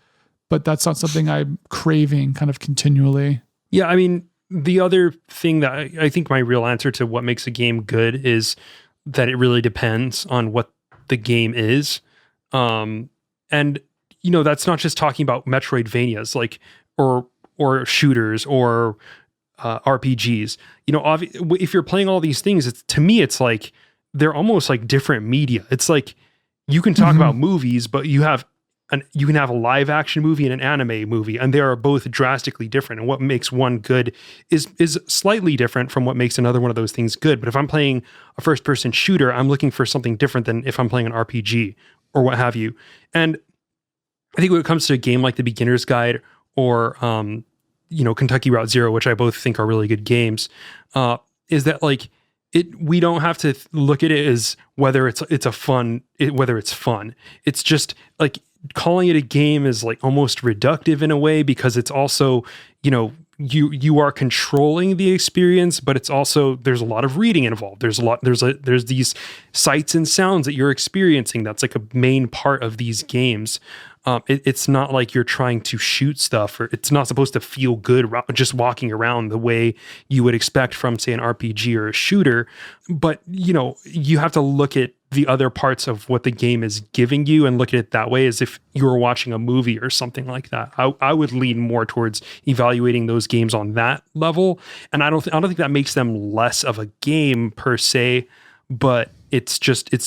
but that's not something I'm craving kind of continually. Yeah, I mean, the other thing that I think my real answer to what makes a game good is that it really depends on what the game is. And that's not just talking about Metroidvanias, like, or shooters or RPGs. If you're playing all these things, to me, it's like, they're almost like different media. It's like, you can talk about movies, but you can have a live action movie and an anime movie, and they are both drastically different. And what makes one good is slightly different from what makes another one of those things good. But if I'm playing a first person shooter, I'm looking for something different than if I'm playing an RPG or what have you. And I think when it comes to a game like The Beginner's Guide or, Kentucky Route Zero, which I both think are really good games, is that like, we don't have to look at it as whether it's fun. It's just like, calling it a game is like almost reductive in a way, because it's also, you are controlling the experience, but it's also, there's a lot of reading involved. There's these sights and sounds that you're experiencing. That's like a main part of these games. It's not like you're trying to shoot stuff, or it's not supposed to feel good just walking around the way you would expect from, say, an RPG or a shooter. But, you have to look at the other parts of what the game is giving you and look at it that way, as if you were watching a movie or something like that. I would lean more towards evaluating those games on that level. And I don't think that makes them less of a game per se, but it's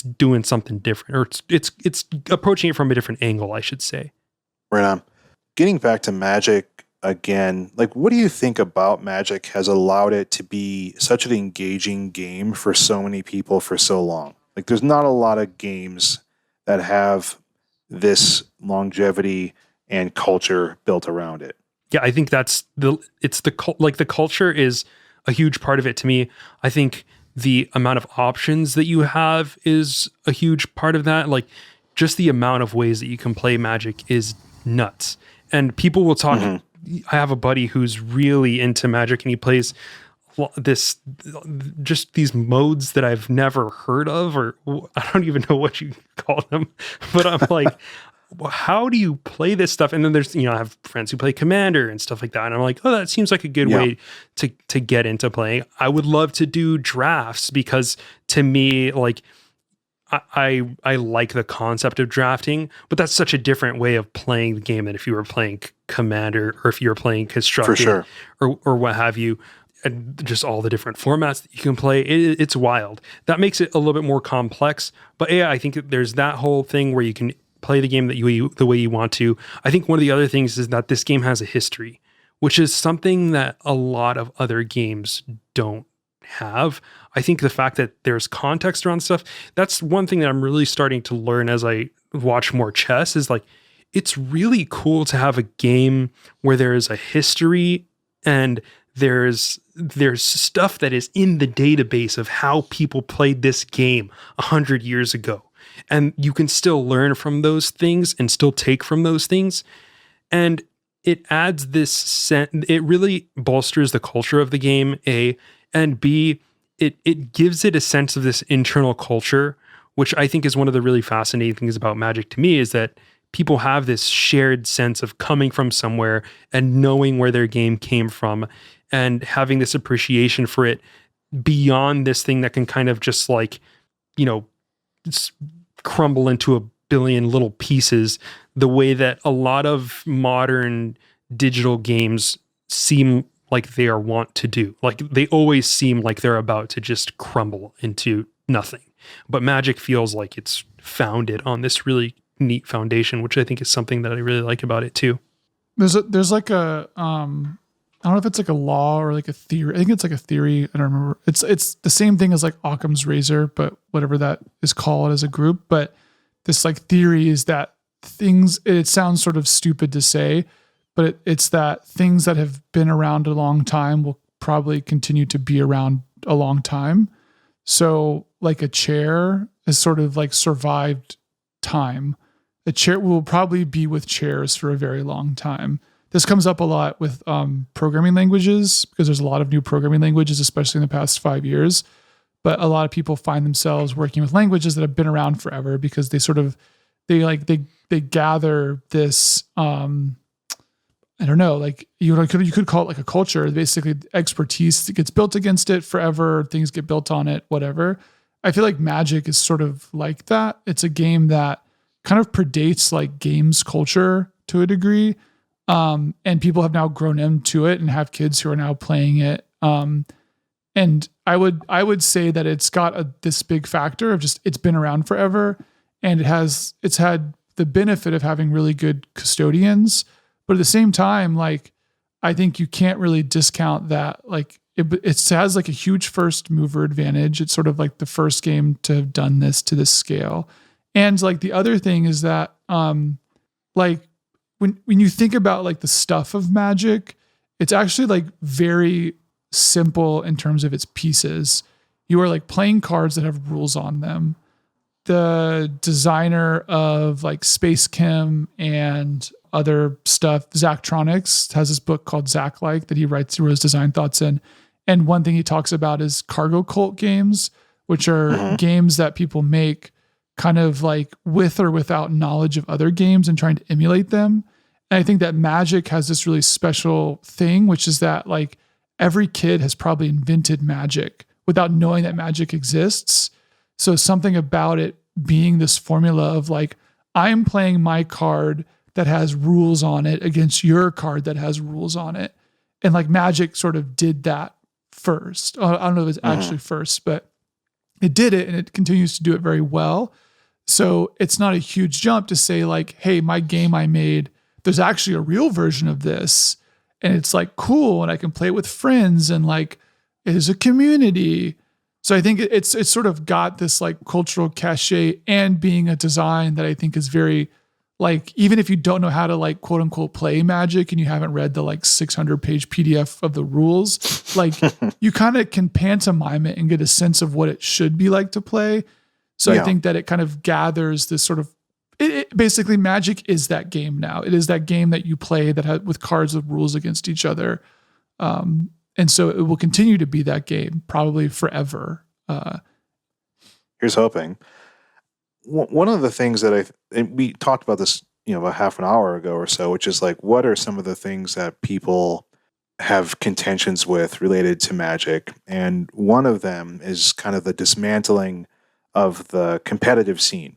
doing something different, or it's approaching it from a different angle, I should say. Right on. Getting back to Magic again, like, what do you think about Magic has allowed it to be such an engaging game for so many people for so long? Like, there's not a lot of games that have this longevity and culture built around it. Yeah, I think the culture is a huge part of it to me. I think the amount of options that you have is a huge part of that. Like, just the amount of ways that you can play Magic is nuts. And people will talk. I have a buddy who's really into Magic, and he plays these modes that I've never heard of, or I don't even know what you call them, but I'm like, well, how do you play this stuff? And then there's, I have friends who play Commander and stuff like that. And I'm like, oh, that seems like a good way to get into playing. I would love to do drafts, because to me, like, I like the concept of drafting, but that's such a different way of playing the game than if you were playing Commander, or if you were playing Constructed, for sure, or what have you. And just all the different formats that you can play. It's wild. That makes it a little bit more complex. But yeah, I think there's that whole thing where you can play the game the way you want to. I think one of the other things is that this game has a history, which is something that a lot of other games don't have. I think the fact that there's context around stuff, that's one thing that I'm really starting to learn as I watch more chess, is like, it's really cool to have a game where there is a history, and there's stuff that is in the database of how people played this game 100 years ago. And you can still learn from those things and still take from those things. And it adds this it really bolsters the culture of the game, A, and B, it gives it a sense of this internal culture, which I think is one of the really fascinating things about Magic to me, is that people have this shared sense of coming from somewhere and knowing where their game came from, and having this appreciation for it beyond this thing that can kind of just like, crumble into a billion little pieces the way that a lot of modern digital games seem like they are wont to do. Like they always seem like they're about to just crumble into nothing. But Magic feels like it's founded on this really neat foundation, which I think is something that I really like about it too. There's like a I don't know if it's like a law or like a theory. I think it's like a theory. I don't remember. It's the same thing as like Occam's razor, but whatever that is called as a group. But this like theory is that things, it sounds sort of stupid to say, but it's that things that have been around a long time will probably continue to be around a long time. So like a chair has sort of like survived time. A chair will probably be with chairs for a very long time. This comes up a lot with programming languages because there's a lot of new programming languages, especially in the past 5 years. But a lot of people find themselves working with languages that have been around forever because they gather this, I don't know, like you could call it like a culture, basically expertise that gets built against it forever. Things get built on it, whatever. I feel like Magic is sort of like that. It's a game that kind of predates like games culture to a degree. And people have now grown into it and have kids who are now playing it. And I would say that it's got this big factor of just, it's been around forever and it's had the benefit of having really good custodians, but at the same time, like, I think you can't really discount that. Like it has like a huge first mover advantage. It's sort of like the first game to have done this to this scale. And like the other thing is that, like when you think about like the stuff of Magic, it's actually like very simple in terms of its pieces. You are like playing cards that have rules on them. The designer of like Space Kim and other stuff, Zachtronics, has this book called Zach-like that he writes through his design thoughts in. And one thing he talks about is cargo cult games, which are games that people make kind of like with or without knowledge of other games and trying to emulate them. And I think that Magic has this really special thing, which is that like every kid has probably invented Magic without knowing that Magic exists. So something about it being this formula of like, I'm playing my card that has rules on it against your card that has rules on it. And like Magic sort of did that first. I don't know if it's actually first, but it did it and it continues to do it very well. So it's not a huge jump to say like, hey, my game I made, there's actually a real version of this and it's like cool and I can play it with friends and like it is a community. So I think it's sort of got this like cultural cachet and being a design that I think is very like, even if you don't know how to like quote unquote play Magic and you haven't read the like 600 page PDF of the rules, like you kind of can pantomime it and get a sense of what it should be like to play. So I think that it kind of gathers this sort of, basically Magic is that game now. It is that game that you play that has with cards with rules against each other. And so it will continue to be that game probably forever. Here's hoping. One of the things that and we talked about this, about half an hour ago or so, which is like, what are some of the things that people have contentions with related to Magic? And one of them is kind of the dismantling of the competitive scene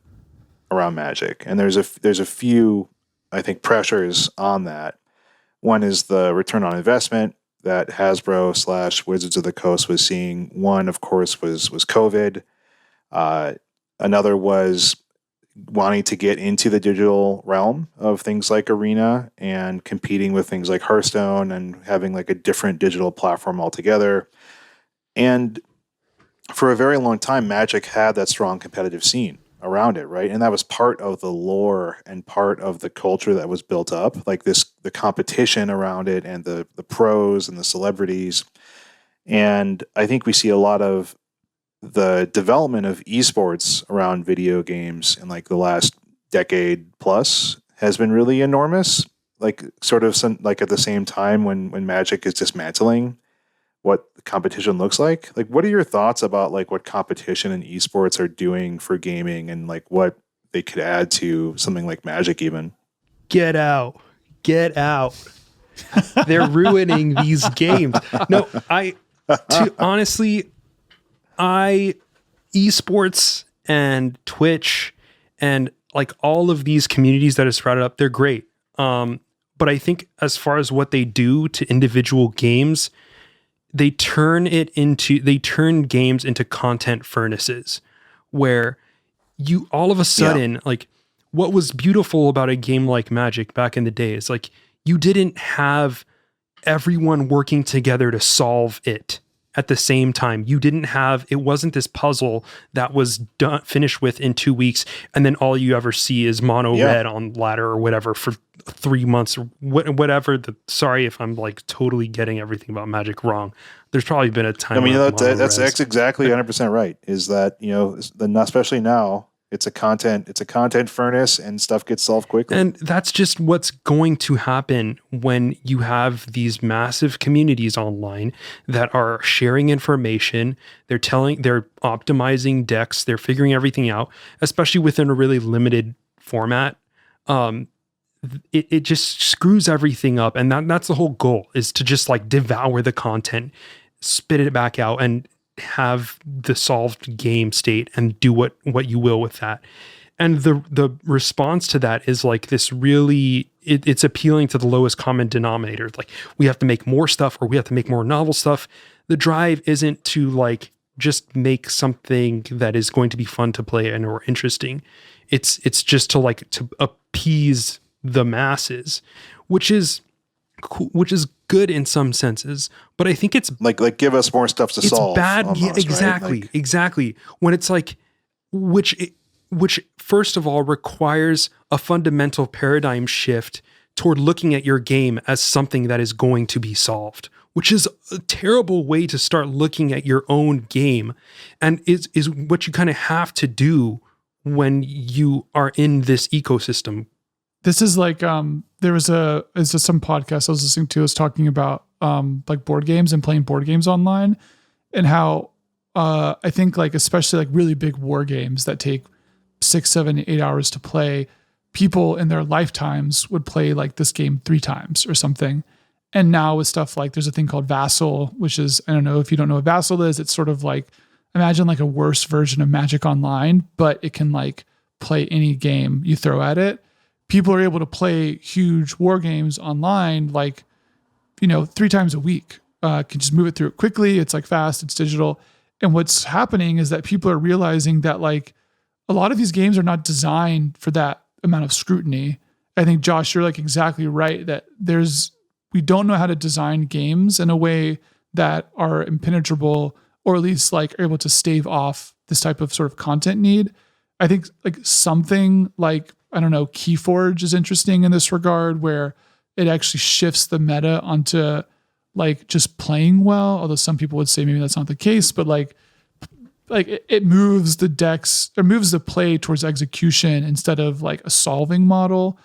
around Magic. And there's a few, I think, pressures on that. One is the return on investment that Hasbro / Wizards of the Coast was seeing. One, of course, was COVID. Another was wanting to get into the digital realm of things like Arena and competing with things like Hearthstone and having like a different digital platform altogether. And for a very long time, Magic had that strong competitive scene around it, right? And that was part of the lore and part of the culture that was built up, like the competition around it and the pros and the celebrities. And I think we see a lot of the development of esports around video games in like the last decade plus has been really enormous. Like sort of like at the same time when Magic is dismantling what competition looks like. Like, what are your thoughts about like what competition and esports are doing for gaming and like what they could add to something like Magic even? Get out. They're ruining these games. No, honestly, esports and Twitch And like all of these communities that have sprouted up, they're great. But I think as far as what they do to individual games, they turn games into content furnaces where you all of a sudden, like what was beautiful about a game like Magic back in the day is like, you didn't have everyone working together to solve it at the same time. It wasn't this puzzle that was finished with in 2 weeks. And then all you ever see is mono red on ladder or whatever for 3 months or whatever. Sorry if I'm like totally getting everything about Magic wrong. There's probably been a time. I mean, that's exactly 100% right. Is that, especially now, it's a content furnace and stuff gets solved quickly. And that's just what's going to happen when you have these massive communities online that are sharing information. They're optimizing decks. They're figuring everything out, especially within a really limited format. It just screws everything up. And that's the whole goal, is to just like devour the content, spit it back out, and have the solved game state and do what you will with that. And the response to that is like this really, it's appealing to the lowest common denominator. Like we have to make more stuff, or we have to make more novel stuff. The drive isn't to like just make something that is going to be fun to play and or interesting. It's just to appease the masses, which is good in some senses, but I think it's like give us more stuff to solve. It's bad. Almost, yeah, exactly. Right? Exactly. When it's like, which first of all requires a fundamental paradigm shift toward looking at your game as something that is going to be solved, which is a terrible way to start looking at your own game, and is what you kind of have to do when you are in this ecosystem. This is like there was some podcast I was listening to was talking about like board games and playing board games online, and how I think like especially like really big war games that take 6, 7, 8 hours to play, people in their lifetimes would play like this game 3 times or something. And now with stuff like there's a thing called Vassal, which is, I don't know if you don't know what Vassal is, it's sort of like, imagine like a worse version of Magic Online, but it can like play any game you throw at it. People are able to play huge war games online, like, 3 times a week. Can just move it through it quickly. It's like fast, it's digital. And what's happening is that people are realizing that like a lot of these games are not designed for that amount of scrutiny. I think, Josh, you're like exactly right that we don't know how to design games in a way that are impenetrable, or at least like are able to stave off this type of sort of content need. I think like something like, I don't know, Keyforge is interesting in this regard, where it actually shifts the meta onto like just playing well. Although some people would say maybe that's not the case, but like it moves the decks or moves the play towards execution instead of like a solving model.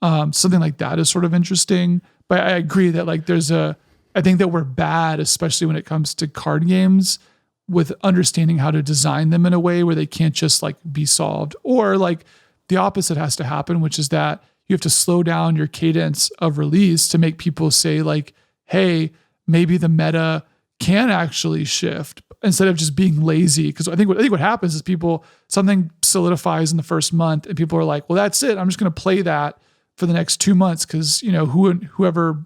Something like that is sort of interesting. But I agree that like I think that we're bad, especially when it comes to card games, with understanding how to design them in a way where they can't just like be solved, or like the opposite has to happen, which is that you have to slow down your cadence of release to make people say like, hey, maybe the meta can actually shift instead of just being lazy. Because I think what happens is something solidifies in the first month and people are like, well, that's it. I'm just going to play that for the next 2 months. Cause whoever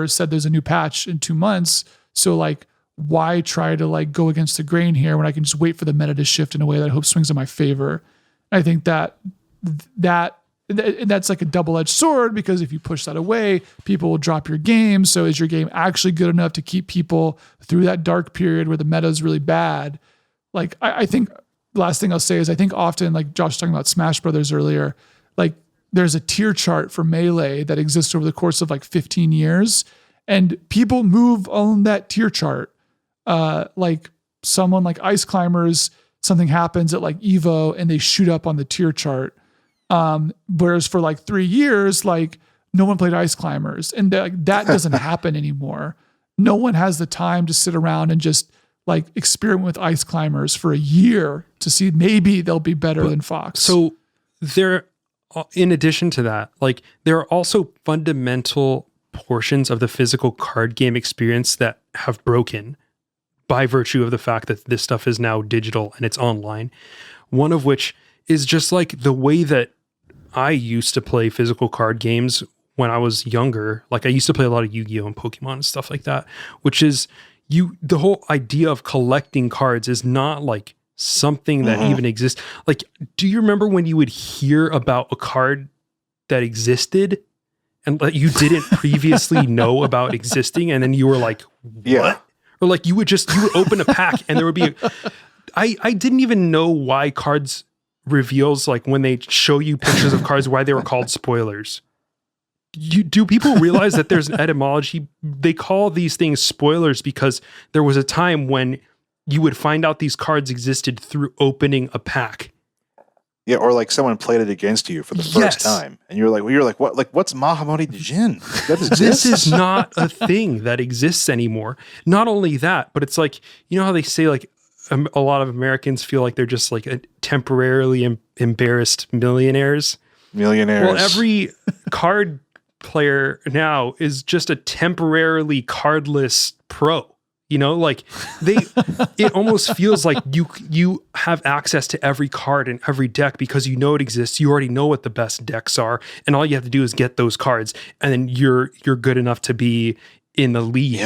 said there's a new patch in 2 months. So like, why try to like go against the grain here when I can just wait for the meta to shift in a way that I hope swings in my favor? I think that's like a double-edged sword, because if you push that away, people will drop your game. So is your game actually good enough to keep people through that dark period where the meta is really bad? Like, I think the last thing I'll say is I think often, like Josh was talking about Smash Brothers earlier, like there's a tier chart for Melee that exists over the course of like 15 years, and people move on that tier chart. Like someone like Ice Climbers, something happens at like Evo and they shoot up on the tier chart. Whereas for like 3 years, like no one played Ice Climbers, and that doesn't happen anymore. No one has the time to sit around and just like experiment with Ice Climbers for a year to see maybe they'll be better than Fox. So in addition to that, like there are also fundamental portions of the physical card game experience that have broken by virtue of the fact that this stuff is now digital and it's online. One of which is just like the way that I used to play physical card games when I was younger. Like I used to play a lot of Yu-Gi-Oh and Pokemon and stuff like that, which is the whole idea of collecting cards is not like something that even exists. Like, do you remember when you would hear about a card that existed and that you didn't previously know about existing, and then you were like, what? Yeah. Or like you would open a pack and there would be I didn't even know why cards reveals, like when they show you pictures of cards, why they were called spoilers. Do people realize that there's an etymology? They call these things spoilers because there was a time when you would find out these cards existed through opening a pack. Yeah, or like someone played it against you for the first time, and you're like, what? Like, what's Mahamoni Jin? That exists? This is not a thing that exists anymore. Not only that, but it's like, you know how they say like a lot of Americans feel like they're just like a temporarily embarrassed millionaires. Well, every card player now is just a temporarily cardless pro. You know, like it almost feels like you have access to every card in every deck because you know it exists. You already know what the best decks are, and all you have to do is get those cards, and then you're good enough to be in the league,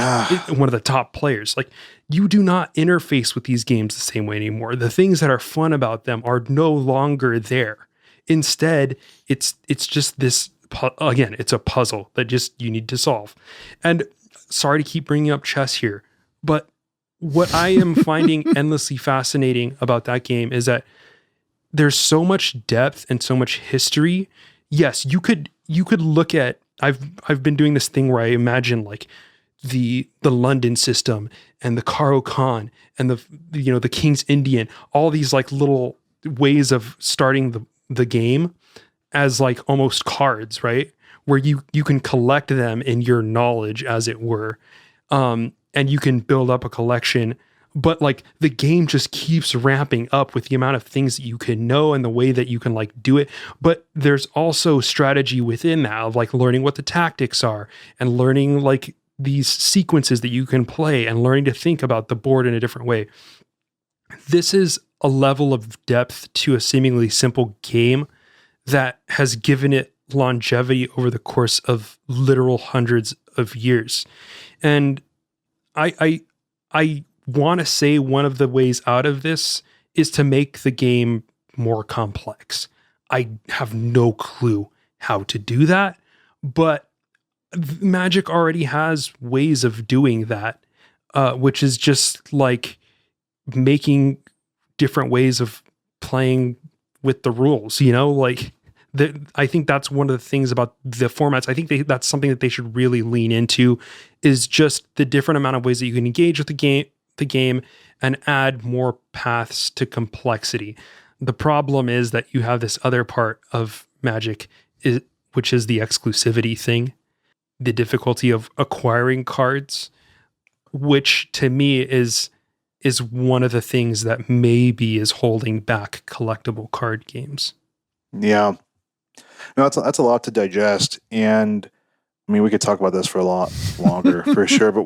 one of the top players. Like, you do not interface with these games the same way anymore. The things that are fun about them are no longer there. Instead, it's just this, again, it's a puzzle that just you need to solve. And sorry to keep bringing up chess here, but what I am finding endlessly fascinating about that game is that there's so much depth and so much history. Yes, you could look at, I've been doing this thing where I imagine like the London system and the Karo Khan and the King's Indian, all these like little ways of starting the game as like almost cards, right? Where you can collect them in your knowledge, as it were. And you can build up a collection, but like the game just keeps ramping up with the amount of things that you can know and the way that you can like do it. But there's also strategy within that of like learning what the tactics are and learning like these sequences that you can play and learning to think about the board in a different way. This is a level of depth to a seemingly simple game that has given it longevity over the course of literal hundreds of years. And I want to say one of the ways out of this is to make the game more complex. I have no clue how to do that, but Magic already has ways of doing that, which is just like making different ways of playing with the rules, you know, like I think that's one of the things about the formats. I think that's something that they should really lean into, is just the different amount of ways that you can engage with the game and add more paths to complexity. The problem is that you have this other part of Magic, which is the exclusivity thing, the difficulty of acquiring cards, which to me is one of the things that maybe is holding back collectible card games. Yeah. No, that's a lot to digest, and I mean we could talk about this for a lot longer for sure. But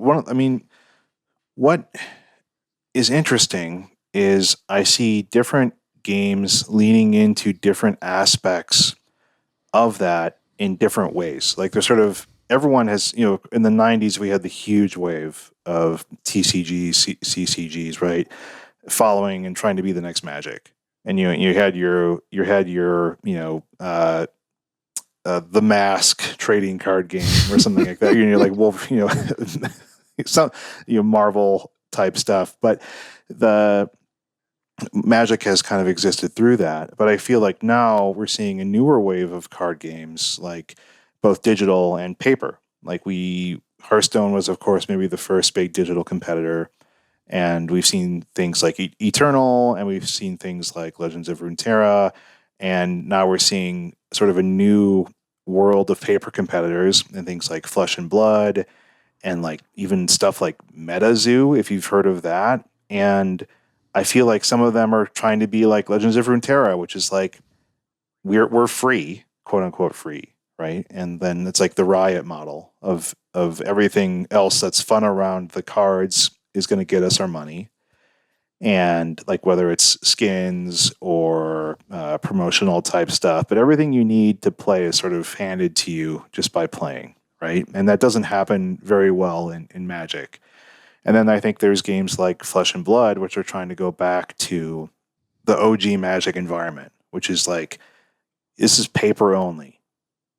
what is interesting is I see different games leaning into different aspects of that in different ways. Like there's sort of everyone has, you know, in the 90s we had the huge wave of TCGs, CCGs, right, following and trying to be the next Magic, and you had your the Mask trading card game or something like that. You're like, well, you know, some Marvel type stuff. But the Magic has kind of existed through that. But I feel like now we're seeing a newer wave of card games, like both digital and paper. Like Hearthstone was, of course, maybe the first big digital competitor. And we've seen things like Eternal, and we've seen things like Legends of Runeterra. And now we're seeing sort of a new world of paper competitors and things like Flesh and Blood, and like even stuff like MetaZoo, if you've heard of that. And I feel like some of them are trying to be like Legends of Runeterra, which is like we're free, quote unquote free, right? And then it's like the Riot model of everything else that's fun around the cards is going to get us our money. and like whether it's skins or promotional type stuff, but everything you need to play is sort of handed to you just by playing, right? And that doesn't happen very well in Magic. And then I think there's games like Flesh and Blood, which are trying to go back to the OG Magic environment, which is like, this is paper only.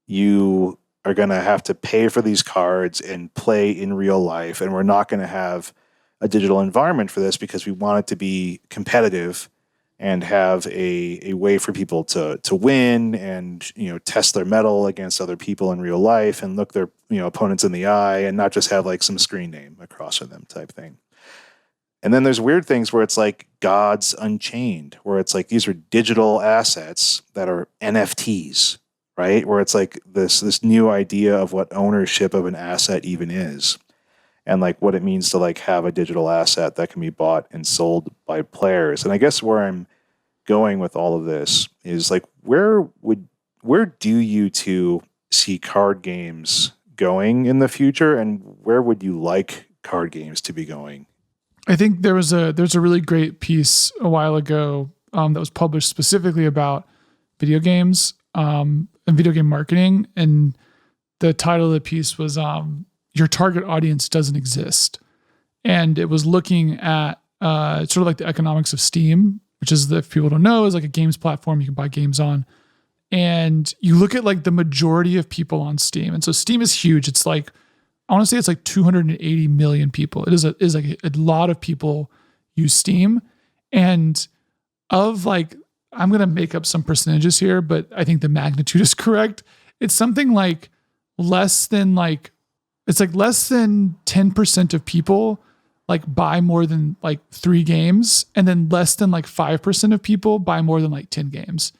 You are going to have to pay for these cards and play in real life, and we're not going to have a digital environment for this because we want it to be competitive and have a way for people to win and, you know, test their mettle against other people in real life and look their, you know, opponents in the eye and not just have like some screen name across from them type thing. And then there's weird things where it's like Gods Unchained, where it's like these are digital assets that are NFTs, right? Where it's like this new idea of what ownership of an asset even is, and like what it means to like have a digital asset that can be bought and sold by players. And I guess where I'm going with all of this is like, where do you two see card games going in the future, and where would you like card games to be going? I think there's a really great piece a while ago that was published specifically about video games and video game marketing, and the title of the piece was "Your Target Audience Doesn't Exist," and it was looking at sort of like the economics of Steam, which is, if people don't know, is like a games platform you can buy games on, and you look at like the majority of people on Steam, and so Steam is huge. It's like, honestly, it's like 280 million people. It is like a lot of people use Steam. And of like, I'm going to make up some percentages here, but I think the magnitude is correct. It's something like less than 10% of people like buy more than like 3 games. And then less than like 5% of people buy more than like 10 games.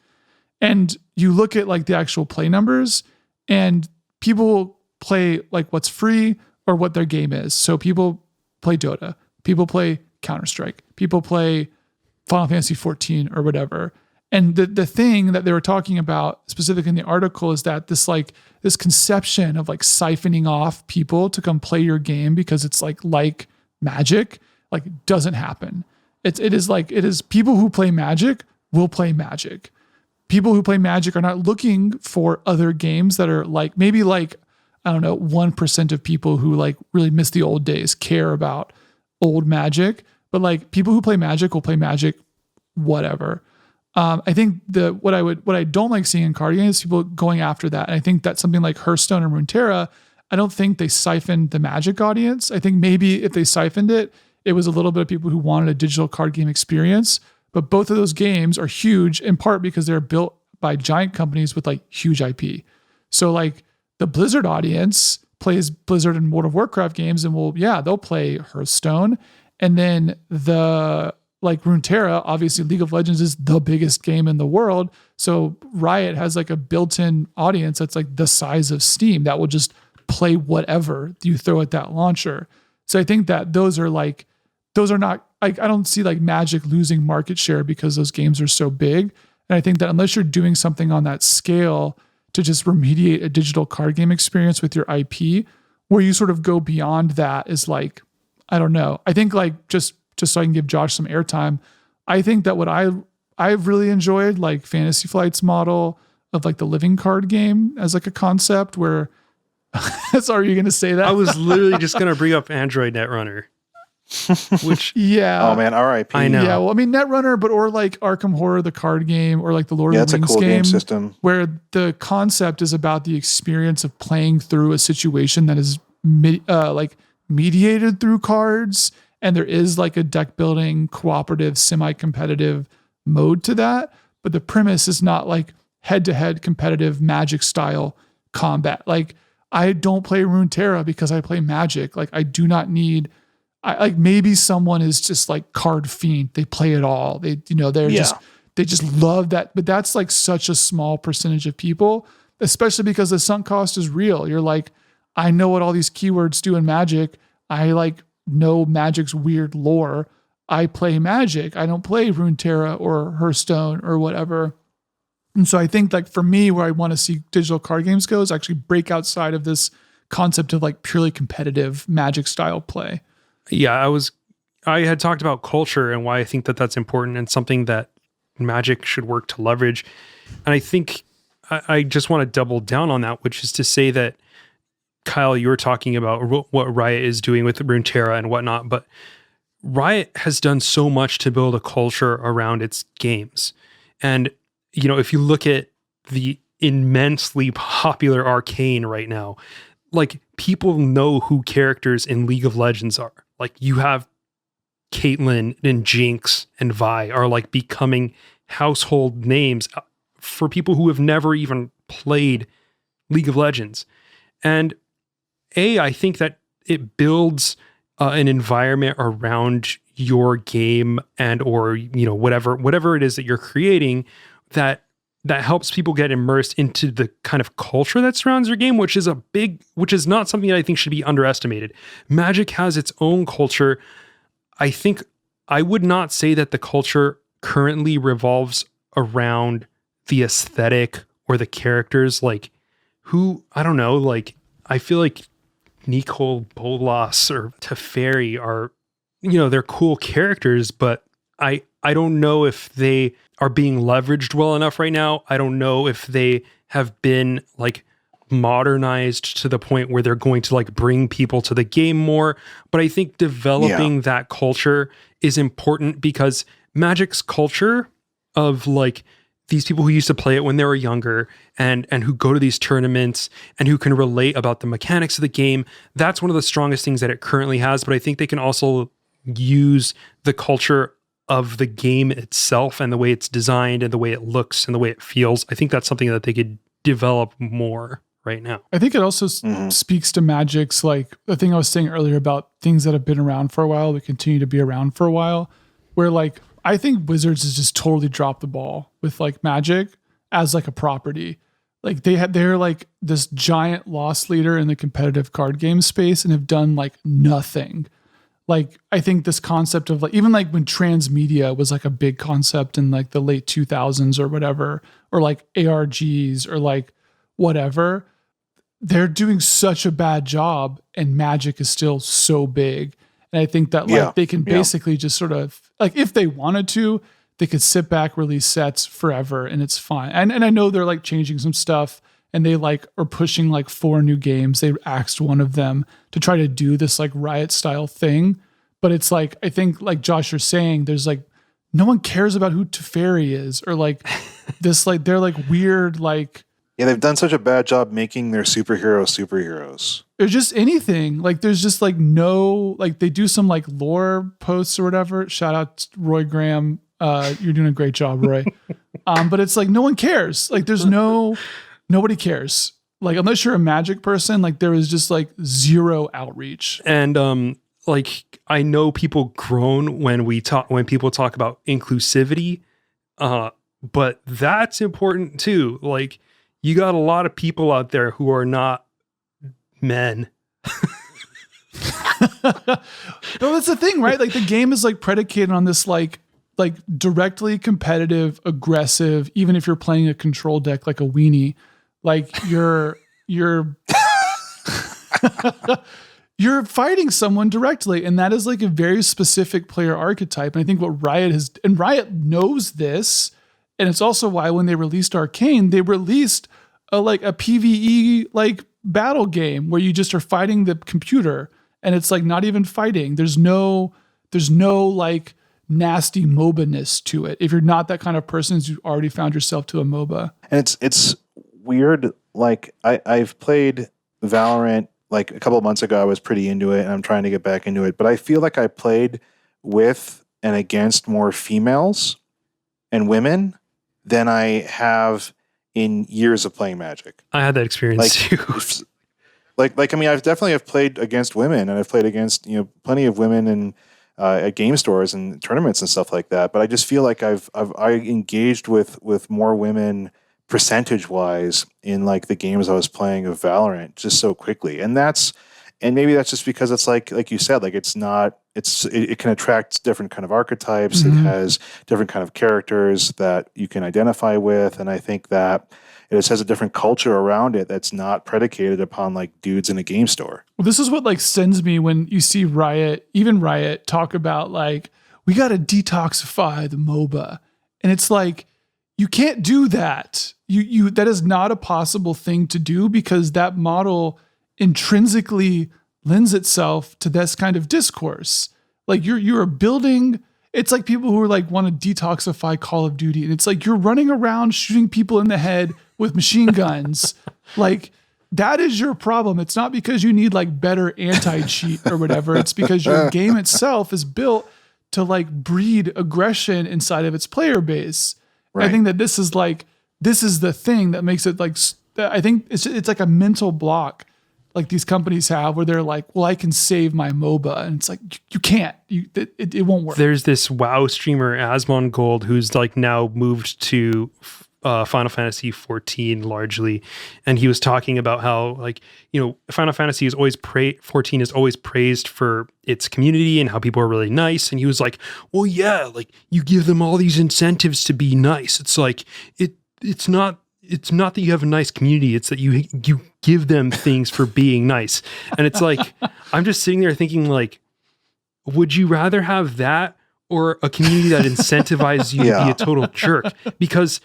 And you look at like the actual play numbers, and people play like what's free or what their game is. So people play Dota, people play Counter-Strike, people play Final Fantasy 14 or whatever. And the thing that they were talking about specifically in the article is that this conception of like siphoning off people to come play your game because it's like Magic, like doesn't happen. It is people who play Magic will play Magic. People who play Magic are not looking for other games that are like, maybe like, I don't know, 1% of people who like really miss the old days care about old Magic, but like people who play Magic will play Magic, whatever. I think what I don't like seeing in card games is people going after that. And I think that something like Hearthstone and Runeterra, I don't think they siphoned the Magic audience. I think maybe if they siphoned it, it was a little bit of people who wanted a digital card game experience. But both of those games are huge in part because they're built by giant companies with like huge IP. So like the Blizzard audience plays Blizzard and World of Warcraft games, and they'll play Hearthstone. And then the like Runeterra, obviously League of Legends is the biggest game in the world. So Riot has like a built-in audience that's like the size of Steam that will just play whatever you throw at that launcher. So I think that those are not, I don't see like Magic losing market share because those games are so big. And I think that unless you're doing something on that scale to just remediate a digital card game experience with your IP, where you sort of go beyond that is like, I don't know. I think like just so I can give Josh some airtime, I think that what I've really enjoyed, like Fantasy Flight's model of like the living card game as like a concept where, sorry, you're going to say that? I was literally just going to bring up Android Netrunner. Which oh man, RIP. I know. Yeah, well, I mean Netrunner, or like Arkham Horror, the card game, or like the Lord of the Rings that's a cool game system where the concept is about the experience of playing through a situation that is like mediated through cards, and there is like a deck building, cooperative, semi-competitive mode to that, but the premise is not like head-to-head competitive Magic style combat. Like I don't play Runeterra because I play Magic. Like I do not need. Like maybe someone is just like card fiend. They play it all. They just love that. But that's like such a small percentage of people, especially because the sunk cost is real. You're like, I know what all these keywords do in Magic. I like know Magic's weird lore. I play Magic. I don't play Runeterra or Hearthstone or whatever. And so I think like for me, where I want to see digital card games go is actually break outside of this concept of like purely competitive Magic style play. Yeah, I was I had talked about culture and why I think that that's important and something that Magic should work to leverage. And I think I just want to double down on that, which is to say that, Kyle, you were talking about what Riot is doing with Runeterra and whatnot, but Riot has done so much to build a culture around its games. And, if you look at the immensely popular Arcane right now, like, people know who characters in League of Legends are. Like, you have Caitlyn and Jinx and Vi are like becoming household names for people who have never even played League of Legends. And I think that it builds an environment around your game and or whatever it is that you're creating that helps people get immersed into the kind of culture that surrounds your game, which is not something that I think should be underestimated. Magic has its own culture. I think I would not say that the culture currently revolves around the aesthetic or the characters. Like, I don't know, like, I feel like Nicole Bolas or Teferi are, they're cool characters, but I don't know if they are being leveraged well enough right now. I don't know if they have been like modernized to the point where they're going to like bring people to the game more. But I think developing that culture is important, because Magic's culture of like these people who used to play it when they were younger and who go to these tournaments and who can relate about the mechanics of the game, that's one of the strongest things that it currently has. But I think they can also use the culture of the game itself and the way it's designed and the way it looks and the way it feels. I think that's something that they could develop more right now. I think it also speaks to Magic's, like the thing I was saying earlier about things that have been around for a while, that continue to be around for a while, where like, I think Wizards has just totally dropped the ball with like Magic as like a property. Like they're like this giant loss leader in the competitive card game space and have done like nothing. Like, I think this concept of like, even like when transmedia was like a big concept in like the late 2000s or whatever, or like ARGs or like whatever, they're doing such a bad job and Magic is still so big. And I think that like they can basically just sort of like, if they wanted to, they could sit back, release sets forever and it's fine. And I know they're like changing some stuff and they like are pushing like 4 new games. They axed one of them to try to do this like Riot style thing. But it's like, I think like Josh, you're saying, there's like, no one cares about who Teferi is or like this, like, they're like weird, like. Yeah, they've done such a bad job making their superheroes. Or just anything. Like there's just like no, like they do some like lore posts or whatever. Shout out to Roy Graham. You're doing a great job, Roy. But it's like, no one cares. Like there's nobody cares. Like, unless you're a Magic person, like there is just like zero outreach. And, like, I know people groan when people talk about inclusivity, but that's important too. Like, you got a lot of people out there who are not men. No, that's the thing, right? Like the game is like predicated on this like directly competitive, aggressive, even if you're playing a control deck like a weenie, like you're you're fighting someone directly. And that is like a very specific player archetype. And I think what Riot has, and Riot knows this, and it's also why when they released Arcane, they released a PvE like battle game where you just are fighting the computer and it's like not even fighting. There's no like nasty MOBA-ness to it. If you're not that kind of person, you already found yourself to a MOBA. And it's weird. Like I've played Valorant like a couple of months ago. I was pretty into it and I'm trying to get back into it, but I feel like I played with and against more females and women than I have in years of playing Magic. I had that experience too. I mean, I've definitely played against women and I've played against, plenty of women and at game stores and tournaments and stuff like that. But I just feel like I engaged with more women percentage wise in like the games I was playing of Valorant just so quickly. And maybe that's just because it's like you said, like it can attract different kind of archetypes. Mm-hmm. It has different kind of characters that you can identify with. And I think that It just has a different culture around it that's not predicated upon like dudes in a game store. Well, this is what like sends me when you see even Riot talk about like, we got to detoxify the MOBA. And it's like, you can't do that. That is not a possible thing to do because that model intrinsically lends itself to this kind of discourse. Like you're building, it's like people who are like want to detoxify Call of Duty. And it's like, you're running around shooting people in the head with machine guns. Like that is your problem. It's not because you need like better anti-cheat or whatever. It's because your game itself is built to like breed aggression inside of its player base. Right. I think that this is the thing that makes it like, I think it's like a mental block like these companies have where they're like, well, I can save my MOBA. And it's like, you can't, it won't work. There's this WoW streamer, Asmongold, who's like now moved to Final Fantasy 14 largely. And he was talking about how like, you know, Final Fantasy is always 14 is always praised for its community and how people are really nice. And he was like, well, yeah, like you give them all these incentives to be nice. It's like, it's not that you have a nice community. It's that you give them things for being nice. And it's like, I'm just sitting there thinking like, would you rather have that or a community that incentivizes you to be a total jerk? Because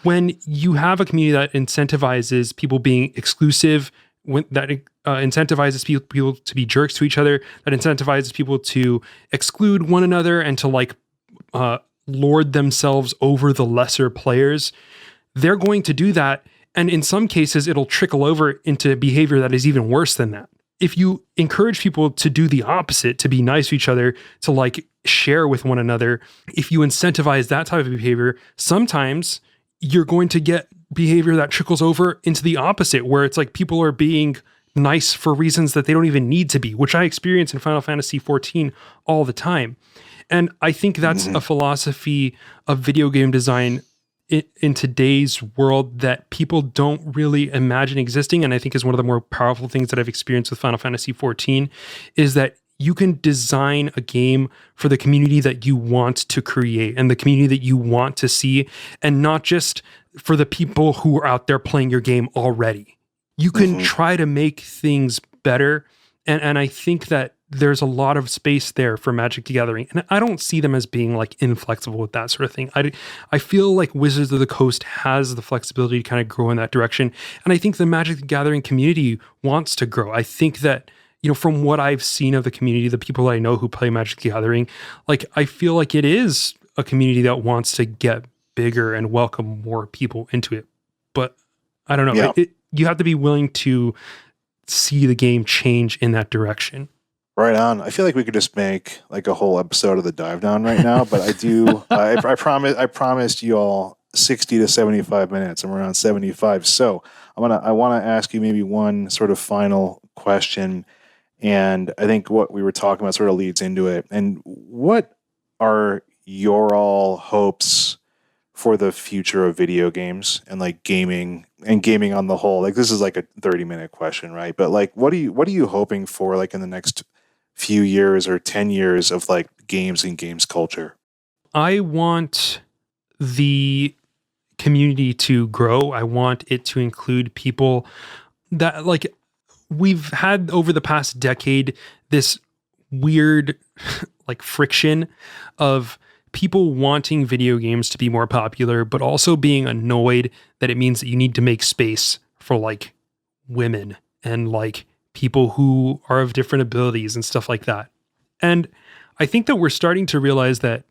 when you have a community that incentivizes people being exclusive, that incentivizes people to be jerks to each other, that incentivizes people to exclude one another and to like lord themselves over the lesser players, they're going to do that. And in some cases, it'll trickle over into behavior that is even worse than that. If you encourage people to do the opposite, to be nice to each other, to like share with one another, if you incentivize that type of behavior, sometimes you're going to get behavior that trickles over into the opposite, where it's like people are being nice for reasons that they don't even need to be, which I experience in Final Fantasy 14 all the time. And I think that's a philosophy of video game design in today's world that people don't really imagine existing. And I think is one of the more powerful things that I've experienced with Final Fantasy 14 is that you can design a game for the community that you want to create and the community that you want to see, and not just for the people who are out there playing your game already. You can try to make things better. And I think that there's a lot of space there for Magic the Gathering. And I don't see them as being like inflexible with that sort of thing. I feel like Wizards of the Coast has the flexibility to kind of grow in that direction. And I think the Magic the Gathering community wants to grow. I think that, you know, from what I've seen of the community, the people I know who play Magic the Gathering, like I feel like it is a community that wants to get bigger and welcome more people into it. But I don't know. Yeah. You have to be willing to see the game change in that direction. Right on. I feel like we could just make like a whole episode of the Dive Down right now, but I do. I promised you all 60 to 75 minutes, and we're on 75. So I want to ask you maybe one sort of final question, and I think what we were talking about sort of leads into it. And what are your all hopes for the future of video games and like gaming and gaming on the whole? Like this is like a 30-minute question, right? But like, what are you hoping for like in the next few years or 10 years of like games and games culture? I want the community to grow. I want it to include people that like we've had over the past decade, this weird like friction of people wanting video games to be more popular, but also being annoyed that it means that you need to make space for like women and like people who are of different abilities and stuff like that. And I think that we're starting to realize that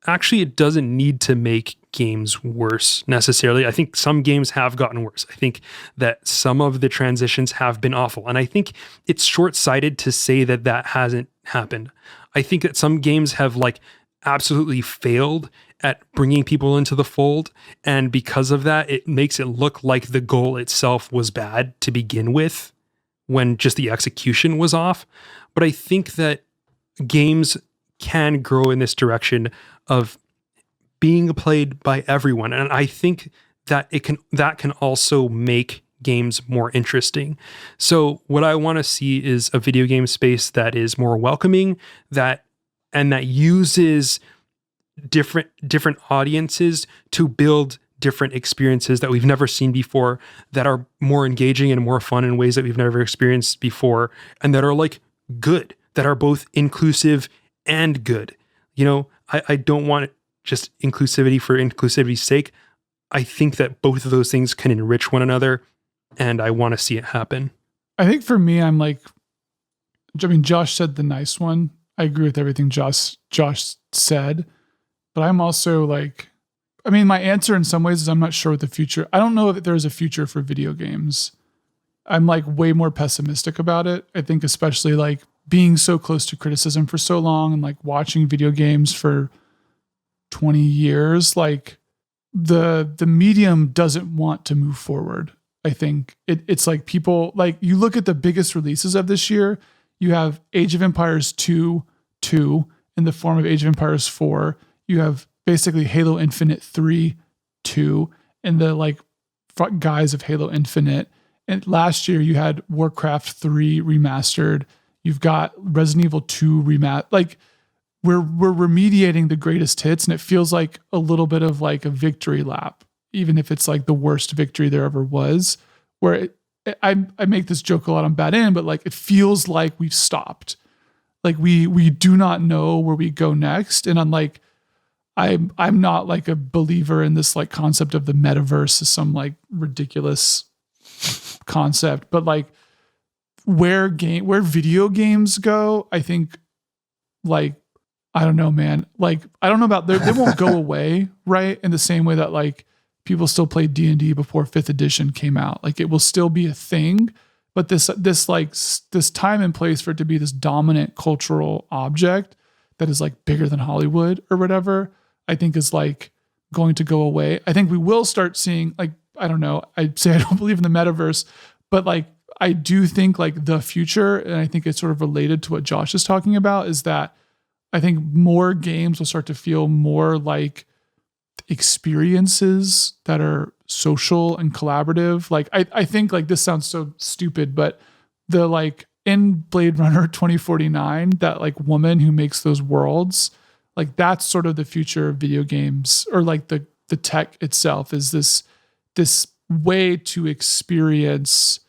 actually it doesn't need to make games worse necessarily. I think some games have gotten worse. I think that some of the transitions have been awful. And I think it's short-sighted to say that that hasn't happened. I think that some games have like absolutely failed at bringing people into the fold. And because of that, it makes it look like the goal itself was bad to begin with, when just the execution was off. But I think that games can grow in this direction of being played by everyone. And I think that that can also make games more interesting. So what I want to see is a video game space that is more welcoming, that uses different audiences to build different experiences that we've never seen before, that are more engaging and more fun in ways that we've never experienced before, and that are like good, that are both inclusive and good. You know, I don't want just inclusivity for inclusivity's sake. I think that both of those things can enrich one another, and I want to see it happen. I think for me, I'm like, I mean, Josh said the nice one. I agree with everything Josh said, but I'm also like, I mean, my answer in some ways is I'm not sure what the future, I don't know if there's a future for video games. I'm like way more pessimistic about it. I think especially like being so close to criticism for so long and like watching video games for 20 years, like the medium doesn't want to move forward. I think it's like people, like you look at the biggest releases of this year, you have Age of Empires 2 in the form of Age of Empires 4. You have basically Halo Infinite 3 2 in the like guise of Halo Infinite. And last year you had Warcraft 3 remastered. You've got Resident Evil 2 remastered. Like we're remediating the greatest hits, and it feels like a little bit of like a victory lap, even if it's like the worst victory there ever was, where I make this joke a lot on Bad End, but like it feels like we've stopped. Like we do not know where we go next. And I'm not like a believer in this like concept of the metaverse as some like ridiculous concept, but like where video games go, I think like, I don't know, man. Like, I don't know about, they won't go away, right? In the same way that like people still play D&D before 5th edition came out. Like it will still be a thing, but this time and place for it to be this dominant cultural object that is like bigger than Hollywood or whatever, I think is like going to go away. I think we will start seeing like, I don't know, I'd say I don't believe in the metaverse, but like I do think like the future, and I think it's sort of related to what Josh is talking about, is that I think more games will start to feel more like experiences that are social and collaborative. Like I think like this sounds so stupid, but the like in Blade Runner 2049, that like woman who makes those worlds, like that's sort of the future of video games, or like the tech itself is this way to experience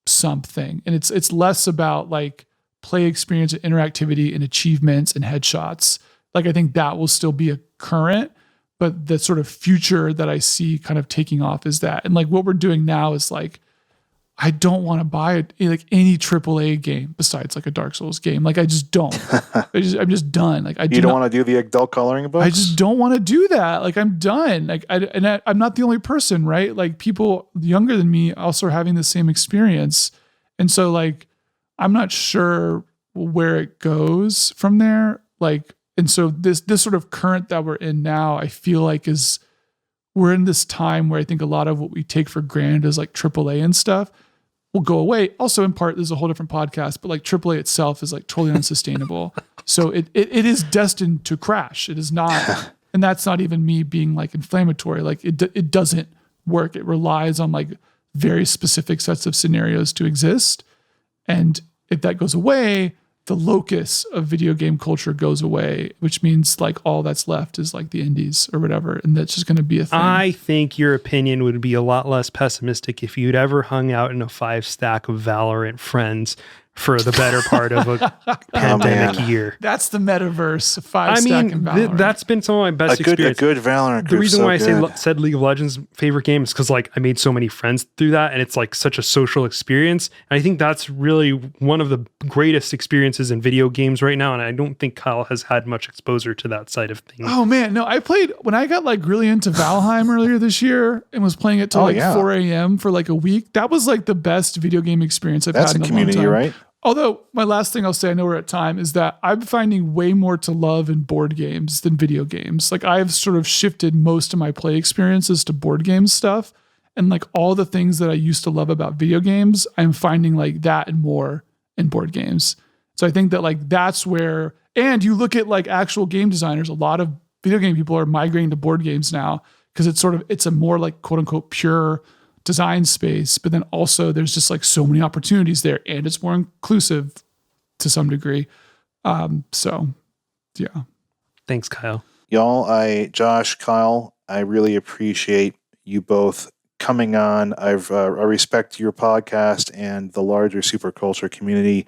something. And it's less about like play experience and interactivity and achievements and headshots. Like I think that will still be a current, but the sort of future that I see kind of taking off is that. And like what we're doing now is like, I don't want to buy like any AAA game besides like a Dark Souls game. Like I just don't. I'm just done. Like you don't want to do the adult coloring books? I just don't want to do that. Like I'm done. Like I'm not the only person, right? Like people younger than me also are having the same experience. And so like I'm not sure where it goes from there. Like, and so this sort of current that we're in now, I feel like we're in this time where I think a lot of what we take for granted as like AAA and stuff will go away. Also, in part, this is a whole different podcast, but like AAA itself is like totally unsustainable. So it is destined to crash. It is not, and that's not even me being like inflammatory. Like it doesn't work. It relies on like very specific sets of scenarios to exist. And if that goes away, the locus of video game culture goes away, which means like all that's left is like the indies or whatever. And that's just going to be a thing. I think your opinion would be a lot less pessimistic if you'd ever hung out in a 5-stack of Valorant friends for the better part of a pandemic year. That's the metaverse, 5-stack in Valorant. That's been some of my best experience. A good Valorant group. The reason why I said League of Legends favorite game is because like I made so many friends through that, and it's like such a social experience. And I think that's really one of the greatest experiences in video games right now. And I don't think Kyle has had much exposure to that side of things. Oh man, no, I played when I got like really into Valheim earlier this year and was playing it till 4 a.m. for like a week. That was like the best video game experience I've had in a community, long time. Right? Although my last thing I'll say, I know we're at time, is that I'm finding way more to love in board games than video games. Like I've sort of shifted most of my play experiences to board game stuff. And like all the things that I used to love about video games, I'm finding like that and more in board games. So I think that like that's where, and you look at like actual game designers, a lot of video game people are migrating to board games now because it's a more like quote unquote pure design space, but then also there's just like so many opportunities there, and it's more inclusive to some degree. So yeah. Thanks, Kyle. Y'all, Josh, Kyle, I really appreciate you both coming on. I respect your podcast and the larger Superculture community.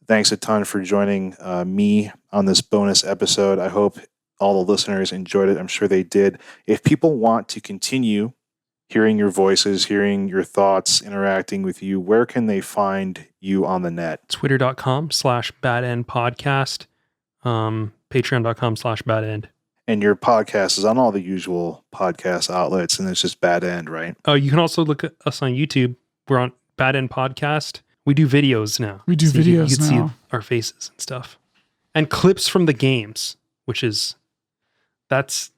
Thanks a ton for joining me on this bonus episode. I hope all the listeners enjoyed it. I'm sure they did. If people want to continue hearing your voices, hearing your thoughts, interacting with you, where can they find you on the net? Twitter.com/badendpodcast, patreon.com/badend. And your podcast is on all the usual podcast outlets, and it's just Bad End, right? Oh, you can also look at us on YouTube. We're on Bad End Podcast. We do videos now. We do videos you can now. see our faces and stuff. And clips from the games, which is, it's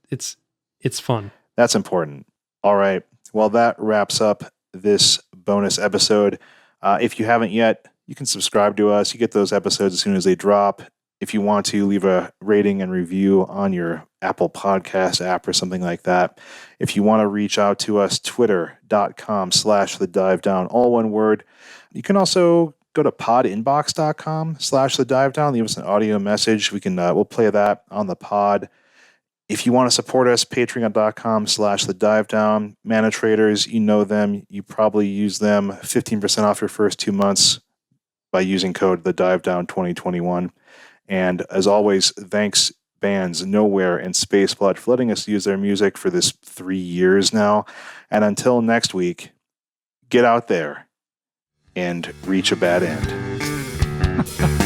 fun. That's important. All right. Well, that wraps up this bonus episode. If you haven't yet, you can subscribe to us. You get those episodes as soon as they drop. If you want to, leave a rating and review on your Apple Podcast app or something like that. If you want to reach out to us, twitter.com/thedivedown, all one word. You can also go to podinbox.com/thedivedown. Leave us an audio message. We'll play that on the pod. If you want to support us, patreon.com/thedivedown. Mana traders, you know them. You probably use them. 15% off your first 2 months by using code TheDiveDown2021. And as always, thanks bands Nowhere and Spaceblood for letting us use their music for this 3 years now. And until next week, get out there and reach a bad end.